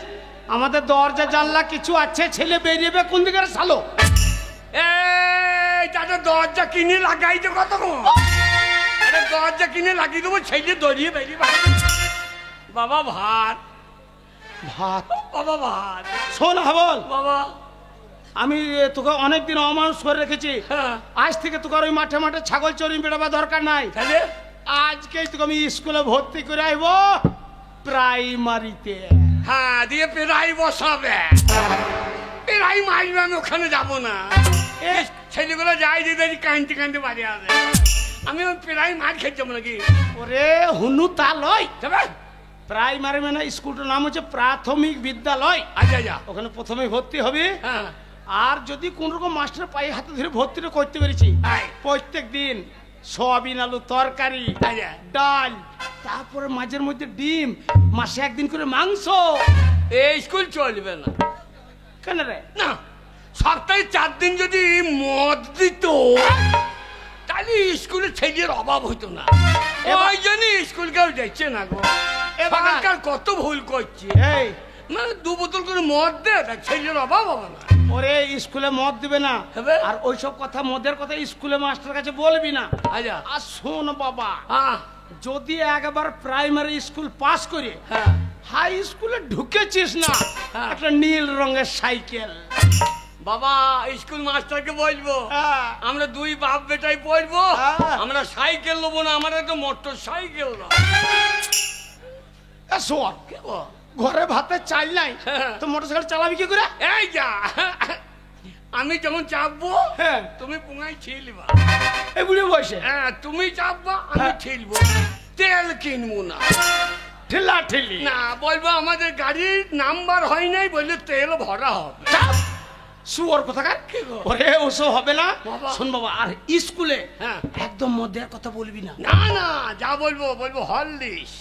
আমাদের দরজা জানলা কিছু আছে, ছেলে বেরিয়েবে কোন দিকে রে শালো? এই তাতে দরজা কিনে লাগাই তো কত গো? আরে দরজা কিনে লাগিয়ে দেবো, ছেলে দড়িয়ে বেরিয়ে বাবা ভাত। ভাত? বাবা ভাত। শোন হাবল, বাবা আমি তোকে অনেকদিন অমানুষ করে রেখেছি, হ্যাঁ, আজ থেকে তোকে আর ওই মাঠে মাঠে ছাগল চড়িয়ে বেড়াবার দরকার নাই। তাহলে আজকেই তোকে আমি স্কুলে ভর্তি করে আইব, প্রাইমারিতে। হ্যাঁ, দিয়ে পেরাই বসাবে, পেরাই মারবে, আমি ওখানে যাবো না। এই ছেলেগুলো যাই দিয়ে কাঁদতে কাঁদতে বাড়ি আসে, আমি ওই পেরাই মার খেতে যাবো নাকি? ওরে হুনু তা লয়, যাবে? প্রাইমারি মানে স্কুলটার নাম হচ্ছে প্রাথমিক বিদ্যালয়। আচ্ছা যা। ওখানে প্রথমে ভর্তি হবে, হ্যাঁ, আর যদি কোন রকম মাস্টার পায়ে হাতে ধরে ভর্তিটা করতে পেরেছি, আয়। প্রত্যেক দিন সয়াবিন আলু তরকারি, আচ্ছা। ডাল, তারপরে মাঝের মধ্যে ডিম, মাসে একদিন করে মাংস। এই স্কুল চলবে না। কেন রে? না, সপ্তাহে 4 দিন যদি মদ দিত, তাহলে স্কুলে ছেলের অভাব হইতো না। ওই জন্য স্কুল কেউ যাচ্ছে না গো। এবার কত ভুল করছে। এই মানে 2 বোতল করে মদ দে, তা ছেলের অভাব হবে না। ওরে স্কুলে মদ দিবে না, হবে? আর ওইসব কথা মদের কথা স্কুলে মাস্টার কাছে বলবি না। আচ্ছা। আর শোন বাবা, হ্যাঁ, যদি একবার প্রাইমারি স্কুল পাস করে হ্যাঁ, হাই স্কুলে ঢুকেছিস না, হ্যাঁ। একটা নীল রঙের সাইকেল। বাবা স্কুল মাস্টারকে বলবো হ্যাঁ। আমরা 2 বাপ বেটাই পড়বো, হ্যাঁ। আমরা সাইকেল নেবো না, আমার একটা মোটর সাইকেল দাও। শোন, কি গো? ঘরে ভাতের চাল নাই, তো মোটরসাইকেল চালাবি কি করে? এই যা, আমি যখন চাপবো হ্যাঁ। তুমি পুঙ্গাই ছিলবা। এই বুড়ি বয়সে হ্যাঁ, তুমি চাপবা আমি হ্যাঁ। ছিলবো। তেল কিনবো না, ঠেলা ঠেলি না বলবো আমাদের গাড়ির নাম্বার হয় নাই, বললে তেল ভরা হবে। শুয়োর কোথাকার। কি গো? ওরে ওসব হবে না। বাবা। শোন বাবা, আর স্কুলে হ্যাঁ। একদম মদের কথা বলবি না। না না, যা বলবো বলবো হরলিক্স।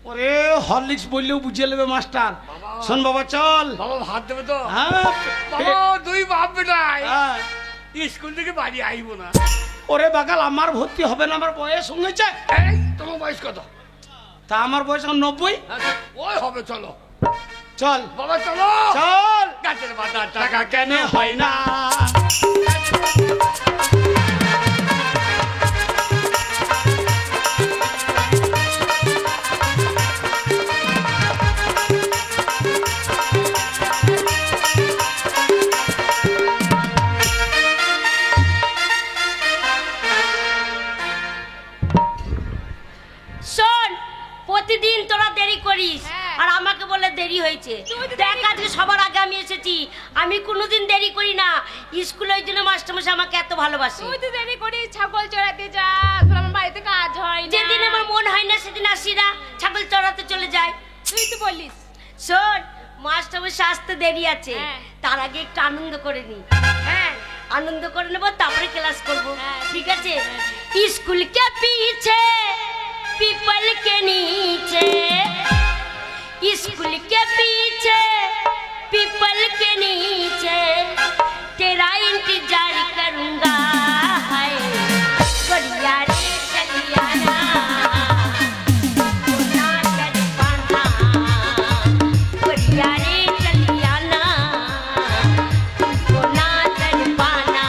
ওরে হরলিক্স বললেও বুঝিয়ে নেবে মাস্টার। বাবা। শোন বাবা চল। বাবা ভাত দেবে তো? হ্যাঁ, বাবা দুই বাপ বেটাই হ্যাঁ। স্কুল থেকে বাড়ি আইবো না। ওরে বাগাল, আমার ভর্তি হবে না, আমার বয়স হয়েছে। এই তোমার বয়স কত? তা আমার বয়স এখন 90। আচ্ছা, ওই হবে, চলো চল বাবা চলো। চল। গাছের পাতা টাকা কেন হয় না? শোন, প্রতিদিন তোরা দেরি করিস হ্যাঁ। আর আমাকে বলে দেরি হয়েছে। তুই তো দেখ দেরি আজকে সবার আগে আমি এসেছি, আমি কোনোদিন দেরি করি না। স্কুলে ওই জন্য মাস্টারমশাই আমাকে এত ভালোবাসে। তুই তো দেরি করিস, ছাগল চড়াতে যাস, বলে আমার বাড়িতে কাজ হয় না। যেদিন আমার মন হয় না সেদিন আসি না, ছাগল চড়াতে চলে যায়। তুই তো বলিস। শোন, মাস্টারমশাই আসতে দেরি আছে, হ্যাঁ। তার আগে একটু আনন্দ করে নি। হ্যাঁ, आनंद कर नेबो तापरे क्लास करबो। ठीक है, स्कूल के पीछे पीपल के नीचे, स्कूल के पीछे पीपल के नीचे तेरा इंतजार करूंगा। हाय बढ़िया रे चलियाना, ना कर पाना, बढ़िया रे चलियाना, ना कर पाना।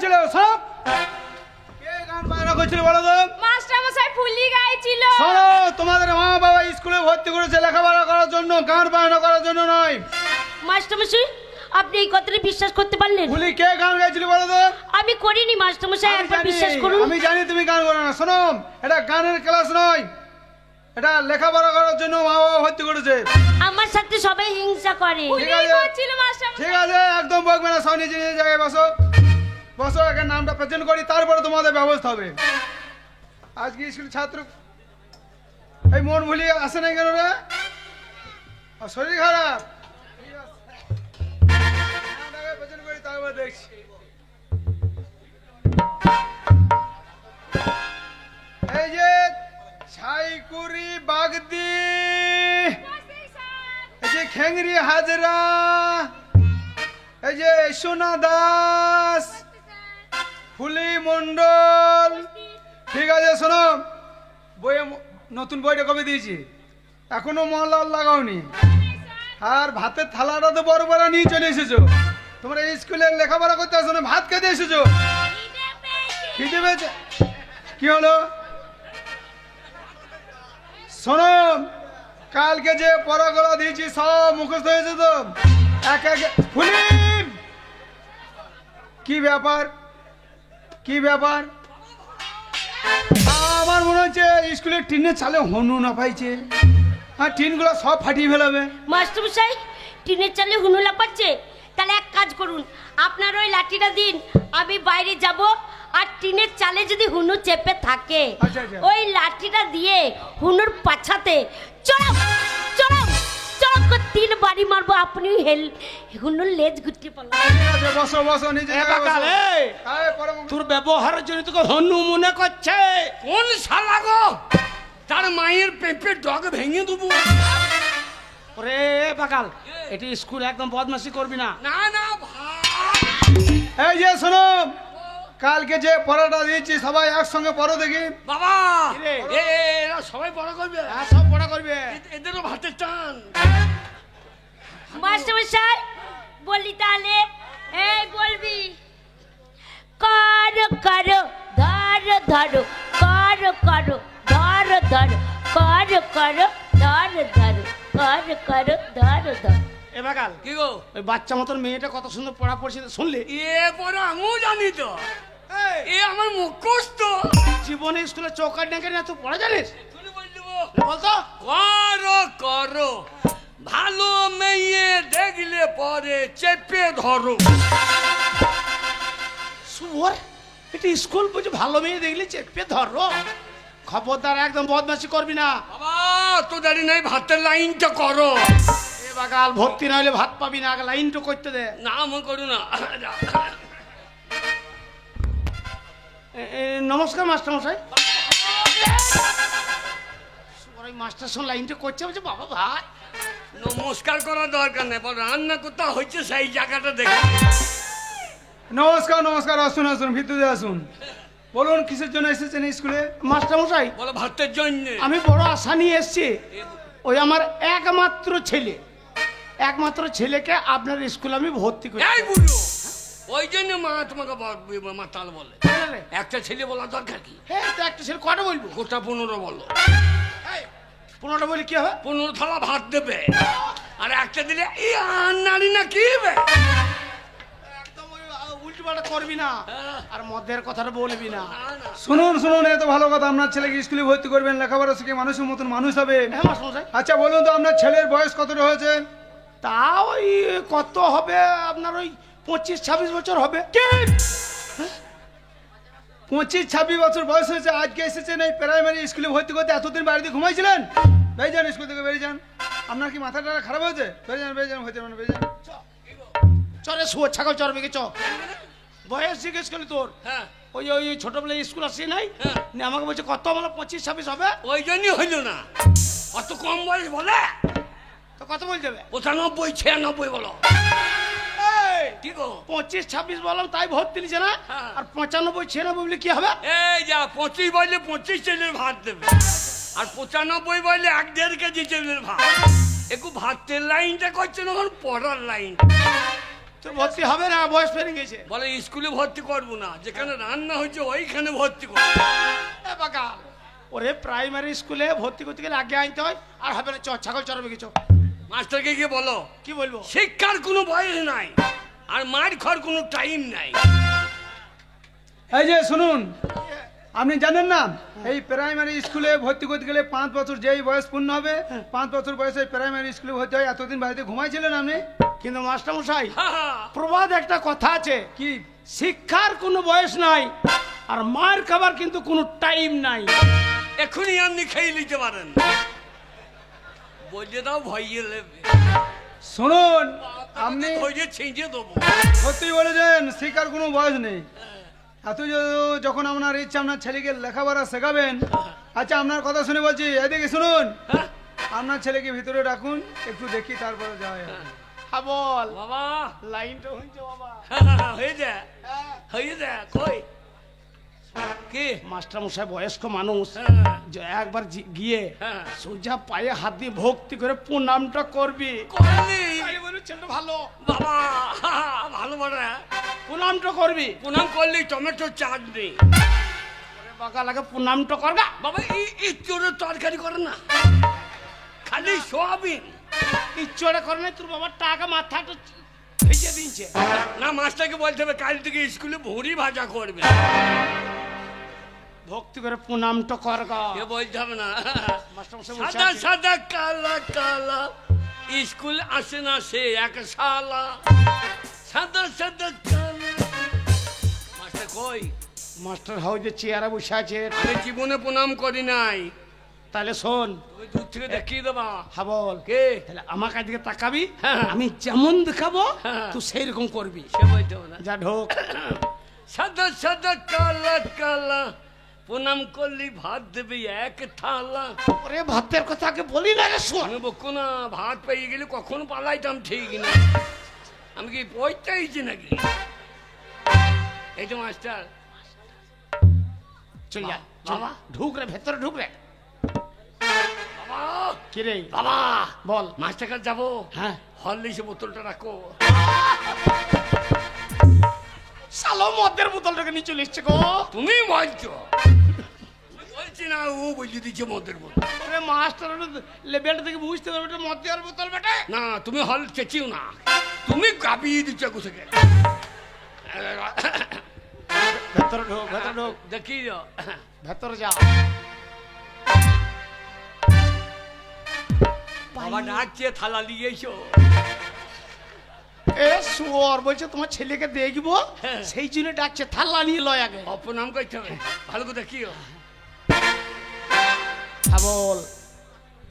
গাইছিল সব? কে গান বাজনা করছিল বলো তো? মাস্টার মশাই ফুলি গাইছিল। শোনো, তোমাদের মা বাবা স্কুলে ভর্তি করেছে লেখাপড়া করার জন্য, গান বাজনা করার জন্য নয়। মাস্টারমশাই আপনি এই কথাটা বিশ্বাস করতে পারলেন? বলি কে গান গাইছিল বলো তো? আমি করিনি মাস্টারমশাই, একবার বিশ্বাস করুন। আমি জানি তুমি গান করো না। শোনো, এটা গানের ক্লাস নয়, এটা লেখাপড়া করার জন্য মা বাবা ভর্তি করেছে। আমার সাথে সবাই হিংসা করে। ঠিক ফুলি আছে, করছিল মাস্টার মশাই। ঠিক আছে, একদম বকবে না। সব নিজে নিজের জায়গায় বসো, বসো। এখানে নামটা প্রেজেন্ট করি, তারপরে তোমাদের ব্যবস্থা হবে। আজকে স্কুল ছাত্র এই মন ভুলি আসে নাই কেন রে? আর শরীর খারাপ? ঠিক আছে, নামটাকে প্রেজেন্ট করি, তারপরে দেখছি। এই যে ছাইকুরি বাগদি, এই যে খেংরি হাজরা, এই যে সোনা দাস, ফুলি মন্ডল। ঠিক আছে, শোনো, বইয়ে নতুন বইটা কবে দিয়েছি, এখনো মহলাল লাগাওনি। আর ভাতের থালাটা তো বড় বড় নিয়ে চলে এসেছো। তোমরা স্কুলে লেখাপড়া করতে আসো না, ভাত খেতে এসেছো। খিদে পেয়েছে? কি হলো? শোনো, কালকে যে পড়াগুলো দিয়েছি সব মুখস্থ হয়েছে তো? এক এক ফুলিম, কি ব্যাপার, কি ব্যাপার? আমার মনে হচ্ছে স্কুলের টিনের চালে হনু না পাইছে। হ্যাঁ, টিনগুলো সব ফাটিয়ে ফেলাবে। মাস্টারমশাই টিনের চালে হুনুলা পাচ্ছে? তাহলে এক কাজ করুন, আপনার ওই লাঠিটা দিন, আমি বাইরে যাব, আর টিনের চালে যদি হুনু চেপে থাকে আচ্ছা, আচ্ছা। ওই লাঠিটা দিয়ে হুনুর পাছাতে চড়াও চড়াও চড়াও করে 3 বাড়ি মারবো, আপনি হুনুর লেজ গুটিয়ে পালাবেন। ঠিক আছে, বসো বসো, নিজে এ বাকাল, এই, পরে তোর ব্যবহারের জন্য তোকে হনু মনে করছে। কোন শালা গো, তার মায়ের পেঁপে ডগ ভেঙে দেবো। ওরে বাকাল, এটি স্কুল, একদম বদমাশি করবি না। না না ভাই, এই যে শোনো, কালকে যে পড়াটা দিয়েছি সবাই একসঙ্গে পড়ো দেখি। বাবা কিরে? এরা সবাই বড় করবে, হ্যাঁ, সব পড়া করবে। এদেরও ভাতের টান। মাস্টারমশাই বলি তাহলে, এই বলবি, করো করো ধরো ধরো, করো করো ধরো ধরো, করো করো ধরো ধরো, করো করো ধরো ধরো। এ বাকাল, কি গো, ওই বাচ্চা মতন মেয়েটা কত সুন্দর পড়া পড়ছে, শুনলি? এ পরে আমিও জানি তো, এ আমার মুখস্থ। জীবনে স্কুলে চৌকাট ডেকে না, তুই পড়া জানিস? শুনে বল দেবো, বলতো। করো করো ভালো মেয়ে দেখলে পরে চেপে ধরো। শুভর, এটি স্কুল বুঝে ভালো মেয়ে দেখলি চেপে ধরো? খবরদার, একদম বদমাশি করবি না। বাবা তো দাঁড়ি নাই, ভাতের লাইনটা করো। এ বাকাল, ভর্তি না হলে ভাত পাবি না, আগে লাইনটা করতে দে। না মন করু না। নমস্কার মাস্টার মশাই। ওই মাস্টার সঙ্গে লাইনটা করছে, বলছে বাবা ভাত। নমস্কার করার দরকার নেই, বল রান্না কোথা হচ্ছে সেই জায়গাটা দেখে। নমস্কার নমস্কার, আসুন আসুন, ভিতরে আসুন। বলুন কিসের জন্য এসেছেন স্কুলে? মাস্টার মশাই, বলো ভাতের জন্য। আমি বড় আশা নিয়ে এসেছি। ওই আমার একমাত্র ছেলে, একমাত্র ছেলেকে আপনার স্কুলে আমি ভর্তি করি। এই বুড়ো, ওই জন্য মা তোমাকে মাতাল বলে। একটা ছেলে বলার দরকার কি? হ্যাঁ, তো একটা ছেলে কটা বলবো? গোটা 15 বলো। 15টা বলি কি হবে? 15 থালা ভাত দেবে, আর একটা দিলে এই নারী না কি হবে? একদম উল্টো পাল্টা করবি না, আর মদের কথাটা বলবি না। শুনুন শুনুন, এত ভালো কথা, আপনার ছেলেকে স্কুলে ভর্তি করবেন, লেখাপড়া শিখে মানুষের মতন মানুষ হবে। হ্যাঁ মাস্টার মশাই। আচ্ছা বলুন তো, আপনার ছেলের বয়স কতটা হয়েছে? তা ওই কত হবে আপনার, ওই 25-26 বছর হবে। 25-26 বছর বয়স হয়েছে, আজকে এসেছেন এই প্রাইমারি স্কুলে ভর্তি করতে। এতদিন বাড়িতে ঘুমাইছিলেন? বেরিয়ে যান, স্কুল থেকে বেরিয়ে যান। আপনার কি মাথাটা খারাপ হয়েছে? বেরিয়ে যান, বেরিয়ে যান, হয়েছে মানে বেরিয়ে যান। চলে শুয়ে ছাগল চড়বে চ। বয়স জিজ্ঞেস করলি তোর? হ্যাঁ, ওই ওই ছোটবেলায় স্কুল আসি নাই, হ্যাঁ। নিয়ে আমাকে বলছে কত, বলো 25-26 হবে। ওই জন্যই হইল না, অত কম বয়স বলে। তো কত বল দেবে? 95-96 বলো। কি গো, 25-26 বললাম, তাই ভর্তি নিচ্ছে না। হ্যাঁ। আর 95-96 বললে কি হবে? এই যা 25 বললে 25 ছেলের ভাত দেবে, আর 95 বললে 1-1.5 কেজি ছেলের ভাত। একটু ভাতের লাইনটা করছে না, পড়ার লাইন। তোর ভর্তি হবে না, বয়স পেরিয়ে গেছে। বলে স্কুলে ভর্তি করবো না, যেখানে রান্না হচ্ছে ওইখানে ভর্তি করবো। এ বাকা, ওরে প্রাইমারি স্কুলে ভর্তি করতে গেলে আগে আনতে হয়, আর হবে না, ছাগল চড়াবে কিছু। মাস্টারকে গিয়ে বলো কি বলবো? শিক্ষার কোনো বয়স নাই, আর মার খাওয়ার কোনো টাইম নাই। এই যে শুনুন, আপনি জানেন না এই প্রাইমারি স্কুলে ভর্তি করতে গেলে 5 বছর যেই বয়স পূর্ণ হবে 5 বছর বয়সে প্রাইমারি স্কুলে ভর্তি হয়। এতদিন বাড়িতে ঘুমাইছিলেন আপনি? কিন্তু মাস্টার মশাই, হা, হা। প্রবাদ একটা কথা আছে, কি? শিক্ষার কোনো বয়স নাই, আর মার খাবার কিন্তু কোনো টাইম নাই। এখনই আপনি খেয়ে নিতে পারেন, বলে দাও ভয়ে লেবে, শুনুন, আপনি ভয়ে ছিঁচে দেবো। সত্যি বলেছেন, শিক্ষার কোনো বয়স নেই। এত যখন আপনার ইচ্ছা আপনার ছেলেকে লেখাপড়া শেখাবেন। আচ্ছা, আপনার কথা শুনে বলছি, এদিকে শুনুন, হ্যাঁ? আপনার ছেলেকে ভিতরে রাখুন, একটু দেখি তারপরে যাওয়া যাবে। হ্যাঁ বল, বাবা লাইনটা হয়েছে বাবা। হয়ে যা, হয়ে যা, কই কি মাস্টার মশাই বয়স্ক মানুষ, হ্যাঁ। যে একবার গিয়ে হ্যাঁ। সোজা পায়ে হাত দিয়ে ভক্তি করে প্রণামটা করবি। করলি তাই বলে ছেলেটা ভালো, বাবা, ভালো বড় প্রণামটা করবি। প্রণাম করলি টমেটো চাটনি। বাঁকা লাগে, প্রণামটা করগা। বাবা এই চোরের তরকারি করে না, খালি সোয়াবিন। ইচ্ছটা করে না, তোর বাবার টাকা মাথাটা ভেজে দিয়েছে। না, মাস্টারকে বলতে হবে কাল থেকে স্কুলে ভুঁড়ি ভাজা করবে। ভক্তি করে প্রণামটা করগা। এ বলতে হবে না, মাস্টার মশাই বলছে সাদা আছে। সাদা কালা কালা, স্কুল আসে না সে এক শালা, সাদা সাদা কালা। মাস্টার কই? মাস্টার হাউ যে চেয়ারে বসে আছে। আমি জীবনে প্রণাম করি নাই। তাহলে শোন, তুমি দূর থেকে দেখিয়ে দেবা। হ্যাঁ বল। কে? তাহলে আমার কাছে তাকাবি, হ্যাঁ। আমি যেমন দেখাবো হ্যাঁ। তুই সেই রকম করবি। সে বলতে হবে না। যা ঢোক। সাদা সাদা কালা কালা, প্রণাম করলি ভাত দেবে এক থালা। ওরে ভাতের কথা আগে বলি না রে, শোন। আমি বকো না, ভাত পেয়ে গেলে কখন পালাইতাম ঠিক না। আমি কি পয়টাইছি নাকি? এই তো মাস্টার, চল যা, বাবা। ঢুক রে, ভেতরে ঢুক রে। বাবা, কি রে? বাবা, বল। মাস্টার কাছে যাবো। হ্যাঁ। হরলিক্সের বোতলটা রাখো। শালো মদের বোতলটাকে নিয়ে চলে এসছে গো। তুমি বলছো, বলছি না, ও বুঝিয়ে দিচ্ছে মদের বোতল। ওরে মাস্টার লেভেলটা থেকে বুঝতে পারবে এটা মদের বোতল বেটে। না, তুমি হল চেঁচিও না, তুমি কাঁপিয়ে দিচ্ছ কুসেকে। ভেতরে ঢোক, ভেতরে ঢোক, দেখি ভেতরে যা। বাবা ডাকছে, থালা নিয়ে এসো। এ শুয়োর বলছে তোমার ছেলেকে দেখবো, হ্যাঁ। সেই জন্য ডাকছে, থালা নিয়ে লয় আগে। অপনাম করতে হবে, ভালো করে দেখিও। হ্যাঁ বল।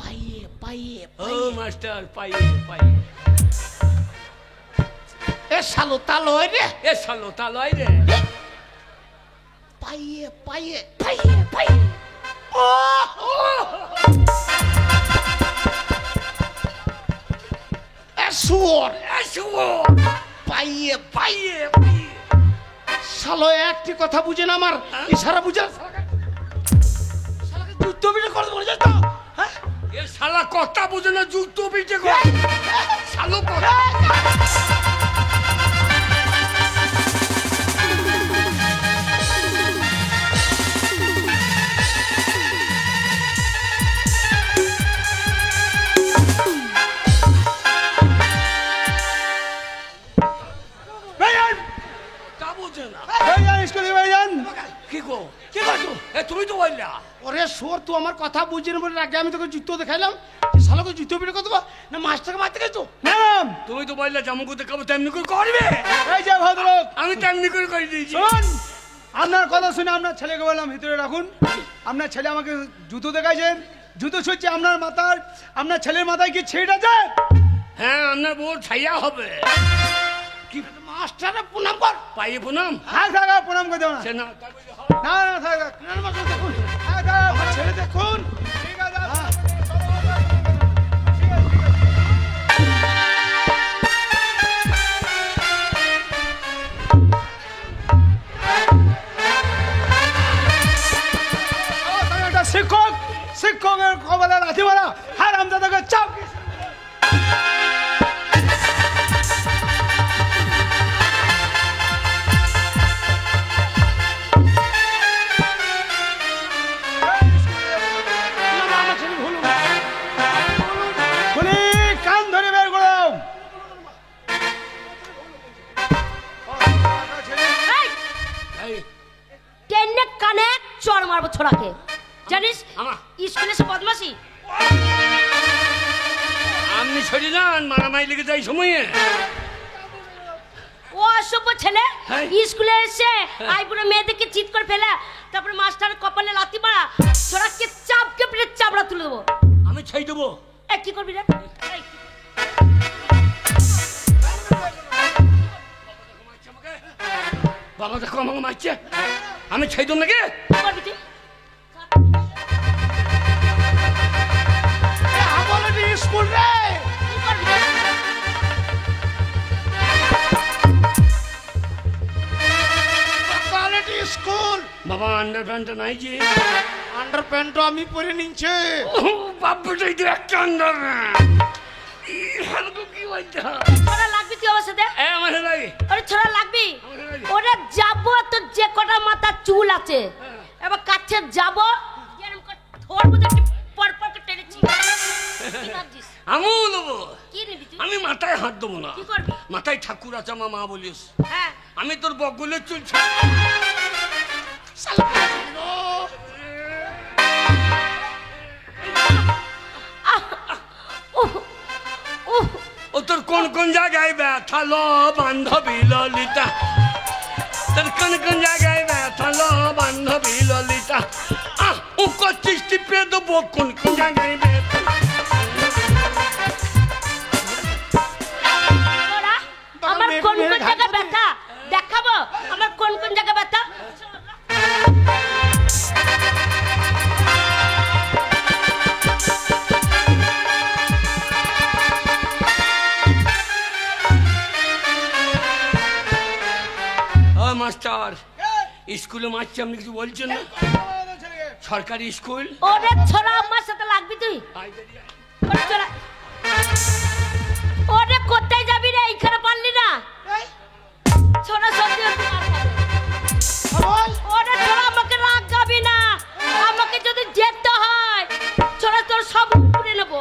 পাইয়ে পাইয়ে ও মাস্টার, পাইয়ে পাইয়ে। এ শালো তা লয় রে। এ শালো তা লয় রে। পাইয়ে পাইয়ে পাইয়ে পাইয়ে। ও এ শুয়োর, এসো পাইয়ে পাইয়ে পাইয়ে। শালো একটি কথা বুঝে না, আমার ইশারা বুঝে না। শালাকে যুদ্ধ বিজয় করে দেবো জানো তো? হ্যাঁ? এ শালা কথা বুঝে না, যুক্ত পিঠে কর। শালো কথা। ভাইজান, তা বুঝে না। ভাইজান, স্কুলে ভাইজান। কি গো, কি করছো? এ তুমি তো বললা। ওরে শোর, তুই আমার কথা বুঝি না বলে আগে আমি তোকে জুতো দেখাইলাম, শালোকে জুতো পিটে করতে না, মাস্টারকে মারতে গেছো। ম্যাম, তুমি তো বললা যেমন করতে খাবো তেমনি করে করবে। এই যে ভদ্রলোক, আমি তেমনি করে করে দিয়েছি। শুনুন, আপনার কথা শুনে আপনার ছেলেকে বললাম ভিতরে রাখুন। আপনার ছেলে আমাকে জুতো দেখাইছেন, জুতো ছুটছে আপনার মাথার, আপনার ছেলের মাথায় কি ছিট আছে? হ্যাঁ, আপনার বউ ছাইয়া হবে। কি মাস্টারে প্রণাম কর। পাইয়ে প্রণাম। হ্যাঁ থাকা, প্রণাম করে দেবো না। সে না, তাই বলে হবে। না না থাকা, না, না, মাস্টার দেখুন, হ্যাঁ থাকা, আমার ছেলে দেখুন। ঠিক আছে। শিক্ষক, শিক্ষকের কবলে লাথি মারা, হারাম দাদাকে চাপ। ছোড়াকে, জানিস আমা। স্কুলে সে বদমাসি। আপনি সরে যান, মারামারি লেগে যায় সময়ে। ও অসভ্য ছেলে হ্যাঁ। স্কুলে এসে আইবুড়ো মেয়েদেরকে চিৎ করে ফেলে, তারপরে মাস্টার কপালে লাথি মারা, ছোড়াকে চাপকে পেটে চাপড়া তুলে দেবো। আমি ছেড়ে দেবো। এ কি করবি রে? এই, বাবা দেখো আমাকে মারছে, আমি ছেড়ে দেবো নাকি? কি করবি তুই? আমলের স্কুল রে, কি করবি তুই? Quality school. বাবা আন্ডার প্যান্টটা নাই যে। আন্ডার প্যান্ট আমি পরে নিচ্ছে। বাবুটাই তো একটা আন্ডার। কি বলতে ছোড়া লাগবি তুই আমার সাথে? আমার লাগে। ওরে ছোড়া লাগবি? ওরে যাবো তো, যে কটা মাথা চুল আছে এবার কাছে যাবো, এরকম করে ধরবো, দেখি পর পর করে টেনেছি। কি ভাবছিস? আমিও নেবো। কি নিবি তুই? আমি মাথায় হাত দেবো না। কি করবি? মাথায় ঠাকুর আছে, আমার মা বলিস। হ্যাঁ, আমি তোর বগলের চুল উহ, উহ, ও তোর কোন কোন জায়গায় ব্যথা লো বান্ধবী ললিতা, তোর কোন কোন জায়গায় ব্যথা লো বান্ধবী ললিতা। ও করছিস টিপে দেবো কোন কোন জায়গায় ব্যথা। তোরা আমার কোন কোন জায়গায় ব্যথা দেখাবো, আমার কোন কোন জায়গায় ব্যথা। ও মাস্টার, স্কুলে মারছি, আপনি কিছু বলছেন না? সরকারি স্কুল। ওরে ছোড়া আমার সাথে লাগবি তুই? ওরে ছোড়া, ওরে কোথায় যাবি রে? এইখানে পারলি না? ছোড়া সত্যি সত্যি মার খাবে। ওরে ছোড়া আমাকে রাগ গাবি না, আমাকে যদি যেতে হয় ছোড়া তোর সব উপরে নেবো।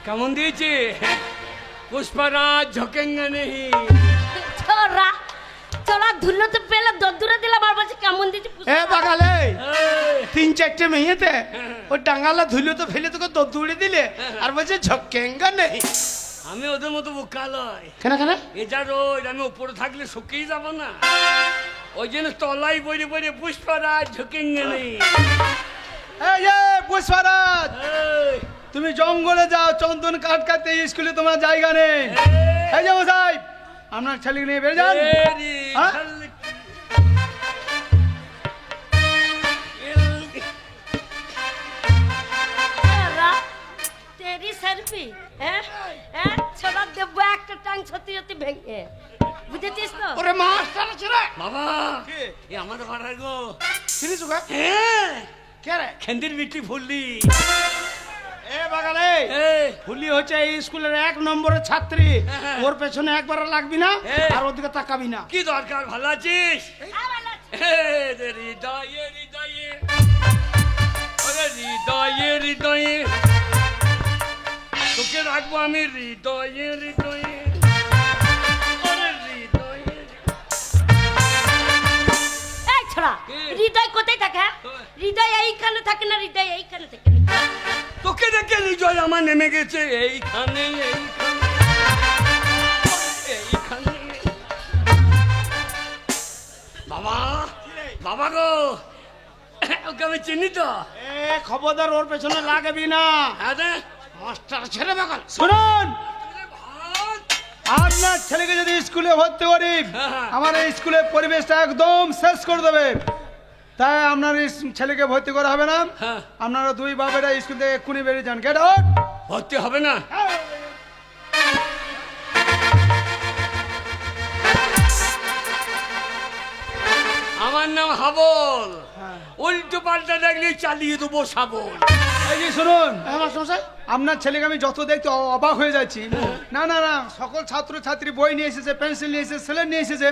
কেমন দিয়েছে? পুষ্পারাজ ঝোঁকেঙ্গে নেই। ছোড়া ছোড়া ধুলো তো পেলে দূরে দিলাম, আর বলছে কেমন দিচ্ছি। এ বাগালে এই, 3-4টে মেয়েতে ও ডাঙ্গালা ধুলো তো ফেলে তোকে দৌড়ে দিলে, আর বলছে ঝক্কেঙ্গা নেই। আমি ওদের মতো বোকা লয়। কেন কেন? এ যা রোদ, আমি উপরে থাকলে শুকিয়ে যাব না। ওই জন্য তলাই বইরে বইরে পুষ্পারাজ ঝোঁকেঙ্গে নেই। এই যে পুষ্পারাজ, এই, তুমি জঙ্গলে যাও চন্দন কাঠ কাটতে, স্কুলে তোমার জায়গা নেই। এই যে মশাই, আপনার ছেলেকে নিয়ে বেরিয়ে যান। তেরি হ্যাঁ? ঝলক। ছোড়া তেরি সার্ফি, হ্যাঁ হ্যাঁ, ছোড়া দেবো একটা টাং সত্যি সত্যি ভেঙে, বুঝেছিস তো? ওরে মাস্টার আছে রে। বাবা, এ আমাদের পাড়ার গো। চিনিস ওকে? হ্যাঁ, কে রে? খেন্দির বিটি ফুললি। এ বাগালে এই, ফুলি হচ্ছে এই স্কুলের 1 নম্বরের ছাত্রী। হ্যাঁ। ওর পেছনে একবার লাগবি না, হ্যাঁ। আর ওদিকে তাকাবি না। কি দরকার, ভালো আছিস? হ্যাঁ, ভালো আছি। হৃদয়ে হৃদয়ে, ওরে হৃদয়ে হৃদয়ে, তোকে রাখবো আমি হৃদয়ে হৃদয়ে, ওরে হৃদয়ে। এই ছোড়া, কি? হৃদয় কোথায় থাকে? হ্যাঁ? হৃদয় এইখানে থাকে না, হৃদয় এইখানে থাকে না। তোকে দেখে হৃদয় আমার নেমে গেছে এইখানে এইখানে এইখানে। বাবা, বাবা গো, ওকে আমি চিনি তো। এ খবরদার ওর পেছনে লাগবি না। হ্যাঁ রে, মাস্টার ছেলে বাগাল। শুনুন, আপনার ছেলেকে যদি স্কুলে ভর্তি করি আমার এই স্কুলের পরিবেশটা একদম শেষ করে দেবে, তাই আপনার এই ছেলেকে ভর্তি করা হবে না। হ্যাঁ। আপনারা দুই বাবেরা স্কুল থেকে এক্ষুনি বেরিয়ে যান। Get out. ভর্তি হবে না? আমার নাম হাবল, উল্টো পাল্টা দেখলে চালিয়ে দেবো শাবল। এই যে শুনুন, হ্যাঁ মাস্টারমশাই। আপনার ছেলেকে আমি যত দেখতে অবাক হয়ে যাচ্ছি। না না না, সকল ছাত্র ছাত্রী বই নিয়ে এসেছে, পেন্সিল নিয়ে এসেছে, স্লেট নিয়ে এসেছে।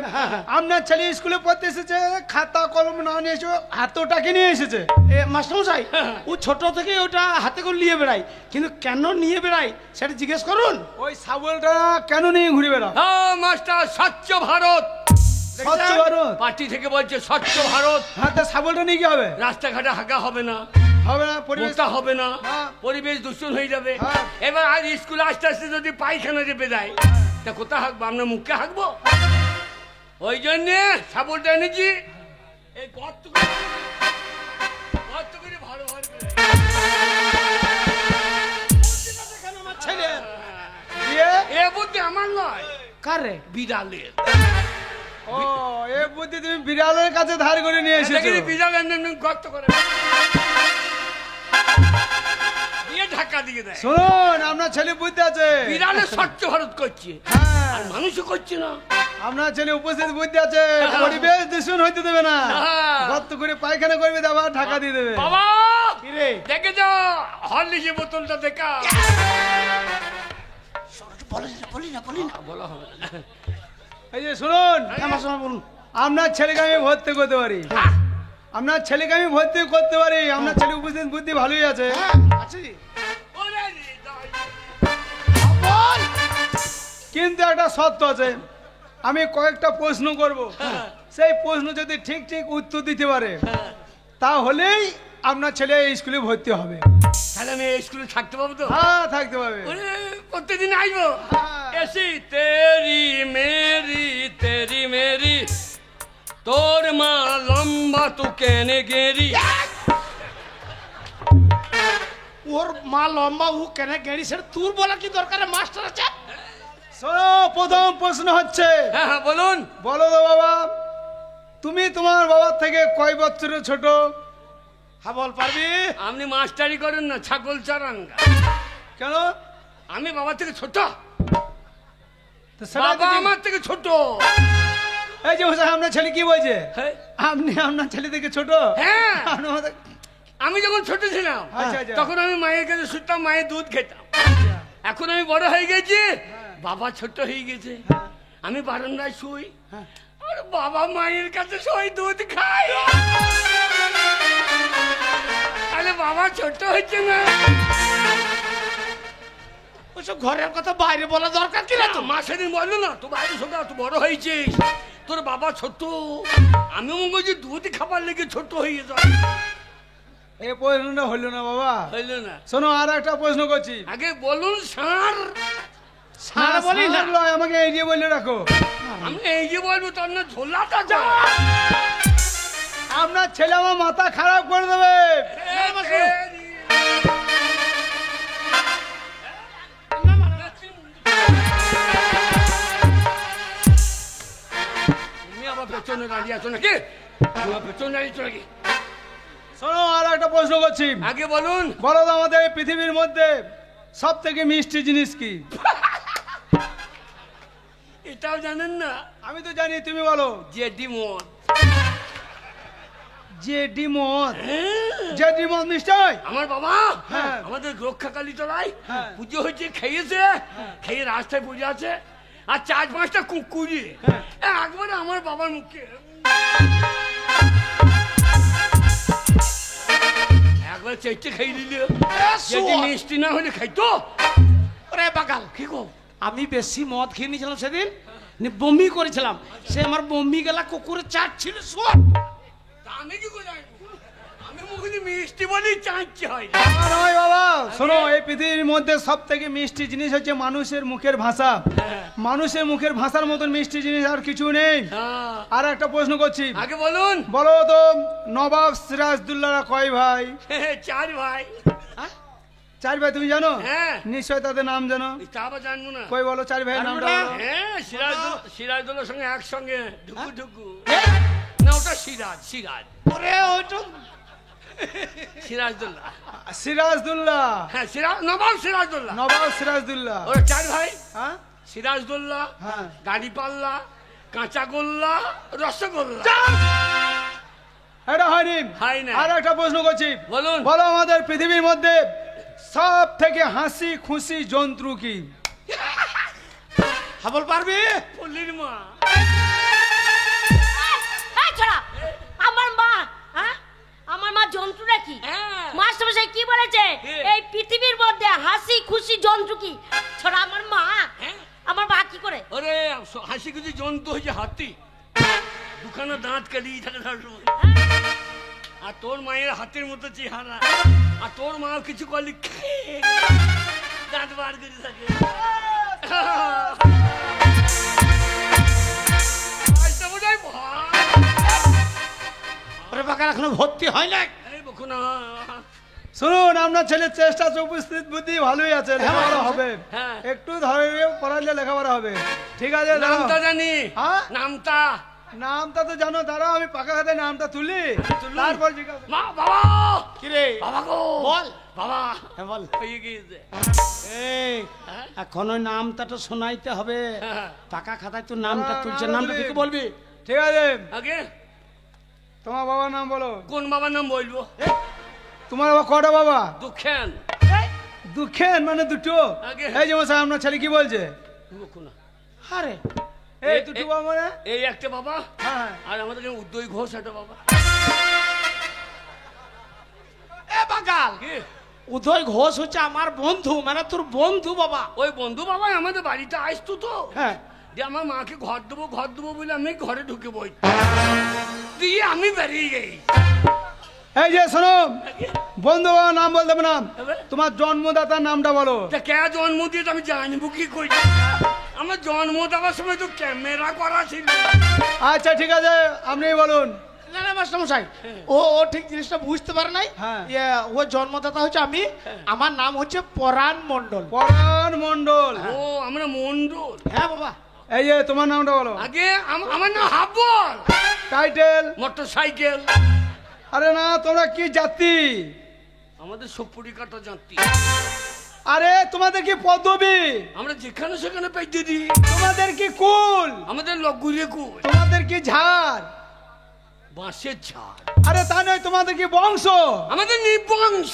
আপনার ছেলে স্কুলে পড়তে এসেছে, খাতা কলম না নিয়ে এসে হাতটাকে নিয়ে এসেছে। এ মাস্টারমশাই, ও ছোট থেকে ওটা হাতে করে নিয়ে বেড়ায়, কিন্তু কেন নিয়ে বেড়ায় সেটা জিজ্ঞেস করুন। ওই সাবলটা কেন নিয়ে ঘুরে বেড়া? হ্যাঁ মাস্টার, স্বচ্ছ ভারত স্বচ্ছ ভারত পার্টি থেকে বলছে স্বচ্ছ ভারত। হাতে সাবলটা নিয়ে কি হবে? রাস্তাঘাটে হাঁকা হবে না, হবে না, পরিবেশ মোটা হবে না, হ্যাঁ। পরিবেশ দূষণ হয়ে যাবে। হ্যাঁ। এবার আজ স্কুলে আস্তে আস্তে যদি পায়খানা চেপে দেয় তা কোথায় হাঁকবো? আমরা মুখে হাঁকবো? ওই জন্যে সাবলটা এনেছি। এই গর্ত করে ভালো ভালো করে। ছেলে দিয়ে এ বুদ্ধি আমার নয়, কারে? বিড়ালের। ও এই বুদ্ধি তুমি বিড়ালের কাছে ধার করে নিয়ে এসেছো। দেখি বিড়াল এমনি গর্ত করে দিয়ে ধাক্কা দিয়ে দেয়। শুনুন, আপনার ছেলে বুদ্ধি আছে। বিড়ালে স্বচ্ছ ভারত করছে হ্যাঁ, আর মানুষও করছে না। আপনার ছেলে উপস্থিত বুদ্ধি আছে, পরিবেশ দূষণ হইতে দেবে না। হ্যাঁ। গর্ত করে পায়খানা করবে, আবার ঢাকা দিয়ে দেবে। বাবা কিরে? দেখে যা হরলিক্সের বোতলটা দেখা। বলি না বলা হবে না। এই যে শুনুন, হ্যাঁ মাস্টারমশাই বলুন। আপনার ছেলেকে আমি ভর্তি করতে পারি। আপনার ছেলেকে আমি ভর্তি করতে পারি। আপনার ছেলে উপস্থিত বুদ্ধি ভালোই আছে। হ্যাঁ আছে। ওরে রে, দাই। বল। কিন্তু একটা শর্ত আছে, আমি কয়েকটা প্রশ্ন করব, সেই প্রশ্ন যদি ঠিক ঠিক উত্তর দিতে পারে তাহলেই আপনার ছেলে এই স্কুলে ভর্তি হবে। তাহলে আমি এই স্কুলে থাকতে পাবো তো? হ্যাঁ, থাকতে পারবে। ওরে, প্রত্যেকদিন আসবো। হ্যাঁ। এসি তেরি মেরি তোর মা লম্বা তু কেনে গেরি। ওর মা লম্বা, ও কেন গেড়ি সেটা তোর বলা কি দরকার? মাস্টার আছে। শোনো, প্রথম প্রশ্ন হচ্ছে, হ্যাঁ হ্যাঁ বলুন। বলো তো বাবা, তুমি তোমার বাবার থেকে কয় বছরের ছোট? হ্যাঁ বল, পারবি? আপনি মাস্টারি করেন না, ছাগল চড়ান। কেন? আমি বাবা থেকে ছোট? তো সেটা বাবা যদি- আমার থেকে ছোট। এই যে মশাই, আপনার ছেলে কি বলছে? হ্যাঁ। আপনি আপনার ছেলে থেকে ছোট? হ্যাঁ। আপনি আমাদের- আমি যখন ছোট ছিলাম আচ্ছা, আচ্ছা। তখন আমি মায়ের কাছে শুতাম, মায়ের দুধ খেতাম। এখন আমি বড় হয়ে গেছি, বাবা ছোট হয়ে গেছে, আমি বারান্দায় শুই আর বাবা মায়ের কাছে শুই, দুধ খাই। তাহলে বাবা ছোট হচ্ছে না? ওসব ঘরের কথা বাইরে বলা দরকার কি না তো? মা সেদিন বললো না, তো বাইরে শোনা, তুই বড় হয়েছিস, তোর বাবা ছোট। আমি মনে করছি দুধ খাবার লেগে ছোট হয়ে যায়। এই প্রশ্নটা হলো না বাবা। হইল না? শোনো, আর একটা প্রশ্ন করছি। আগে বলুন স্যার। সারা বলি না। স্যার নয়, আমাকে এই দিয়ে বললে রাখো। আমি এই যে বলবো তোর না ঝোলাটা যা। আপনার ছেলে আমার মাথা খারাপ করে দেবে। তুমি আবার পেছনে দাঁড়িয়ে আছো নাকি? তুমি আবার পেছনে দাঁড়িয়েছো নাকি? শোনো, আর একটা প্রশ্ন করছি। আগে বলুন। বলো তো, আমাদের এই পৃথিবীর মধ্যে সব থেকে মিষ্টি জিনিস কি? এটাও জানেন না? আমি তো জানি, তুমি বলো। জেডি মদ। যে ডিমত, যে ডিমত মিষ্টি হয়? আমার বাবা হ্যাঁ। আমাদের রক্ষাকালী তলায় হ্যাঁ। পুজো হয়েছে, খেয়েছে, খেয়ে রাস্তায় পুজো আছে, আর 4-5টা কুকুরি একবারে আমার বাবার মুখে একবার চেটে খেয়ে দিল। যদি মিষ্টি না হলে খাইতো। ওরে বাগাল, কি গো? আমি বেশি মদ খেয়ে নিয়েছিলাম সেদিন, বমি করেছিলাম, সে আমার বমি গেলা কুকুরে চাটছিল। শোন, আমি কি করে জানবো? আমি মুখে মিষ্টি বলেই চাঁচতে হয়। আর নয় বাবা, শোনো, এই পৃথিবীর মধ্যে সব থেকে মিষ্টি জিনিস হচ্ছে মানুষের মুখের ভাষা। মানুষের মুখের ভাষার মতন মিষ্টি জিনিস আর কিছু নেই। হ্যাঁ। আর একটা প্রশ্ন করছি। আগে বলুন। বলো তো, নবাব সিরাজদুল্লাহরা কয় ভাই? 4 ভাই। চার ভাই তুমি জানো? হ্যাঁ। নিশ্চয় তাদের নাম জানো। এই তা আবার জানবো না। কই বলো চার ভাইয়ের নামটা বলো। হ্যাঁ, সিরাজদৌল্লার সঙ্গে একসঙ্গে ঢুকু ঢুকু। না, ওটা সিরাজ ওরে ওইটা সিরাজদৌল্লা। সিরাজদুল্লাহ। হ্যাঁ, নবাব সিরাজদৌল্লা। নবাব সিরাজদুল্লাহ। ওরা 4 ভাই, হ্যাঁ সিরাজদৌল্লা, হ্যাঁ। দাড়িপাল্লা, কাঁচাগোল্লা, রসগোল্লা। এটা হয়নি। হয় না। আর একটা প্রশ্ন করছি, বলুন। বলো আমাদের পৃথিবীর মধ্যে সব থেকে হাসি খুশি জন্তু কি? হাবল পারবি? পল্লীর মা। এই ছোড়া, আমার মা, হ্যাঁ? আমার মা জন্তু নাকি? হ্যাঁ। মাস্টারমশাই কি বলেছে? কি? এই পৃথিবীর মধ্যে হাসি খুশি জন্তু কি? ছোড়া, আমার মা। হ্যাঁ। আমার মা কি করে? ওরে, হাসি খুশি জন্তু হয়েছে হাতি। দুখানা দাঁত কালিয়ে থাকে তার সময়। আর তোর মায়ের হাতের মতো চেহারা, আর তোর মা কিছু করলি দাঁত বার করে থাকে। আজটা বোধহয় ভয়। ওরে বাকার এখনো ভর্তি হয় না। এই বকুনা। শুনুন, আপনার ছেলের চেষ্টা উপস্থিত বুদ্ধি ভালোই আছে, লেখাপড়া হবে। হ্যাঁ। একটু ধরে পড়ালে লেখাপড়া হবে। ঠিক আছে, দাঁড়াও। নামটা জানি। হ্যাঁ? নামটা নামটা তো জানো, দাঁড়াও আমি পাকা খাতায় নামটা তুলি, তুলুন। তারপর জিজ্ঞাসা। মা, বাবা, কি রে? বাবা গো, বল। বাবা হ্যাঁ, বল। হয়ে গিয়েছে। এই হ্যাঁ? এখন ওই নামটা তো শোনাইতে হবে। হ্যাঁ। পাকা খাতায় তুই নামটা না, তুলছে, না, নামটা বলি। ঠিক বলবি। ঠিক আছে, আগে তোমার বাবার নাম বলো। কোন বাবার নাম বলবো? তোমার বাবা কটা বাবা? দুঃখেন। দুঃখেন মানে দুটো? আগে। এই যে মশাই, আপনার ছেলে কি বলছে? বকুনা। আরে এই দুটো বাবা মানে? এই একটা বাবা, হ্যাঁ। আর আমাদের উদ্যোগ ঘোষ একটা বাবা। এ বাকাল, কি? উদয় ঘোষ হচ্ছে আমার বন্ধু, মানে তোর বন্ধু বাবা। ওই বন্ধু বাবা আমাদের বাড়িতে আসতো তো। হ্যাঁ। দিয়ে আমার মাকে ঘর দেবো বলে আমি ঘরে ঢুকে বই দিয়ে আমি বেরিয়ে গেই। এই যে শোনো, বন্ধু বাবার নাম বলতে হবে না, এবার? তোমার জন্মদাতার নামটা বলো। তা কে জন্ম দিয়েছে আমি জানবো কি করি? আমার জন্ম দেওয়ার সময় তো ক্যামেরা করা ছিল। আচ্ছা ঠিক আছে, আপনি বলুন। না না মাস্টারমশাই, ও ও ঠিক জিনিসটা বুঝতে পারে নাই। হ্যাঁ। ও জন্মদাতা হচ্ছে আমি, আমার নাম হচ্ছে পরাণ মণ্ডল। পরাণ মণ্ডল। ও, আমরা মন্ডল। হ্যাঁ বাবা। এই যে তোমার নামটা বলো। আগে আমার নাম হাবল। টাইটেল? Motor cycle. আরে না, তোমরা কি জাতি? আমাদের সপুরি কাটা জাতি। আরে তোমাদের কি পদবী? আমরা যেখানে সেখানে পেয়ে দিই। তোমাদের কি কুল? আমাদের লগুরে কুল। তোমাদের কি ঝাড়? বাঁশের ঝাড়। আরে তা নয়, তোমাদের কি বংশ? আমাদের নিবংশ।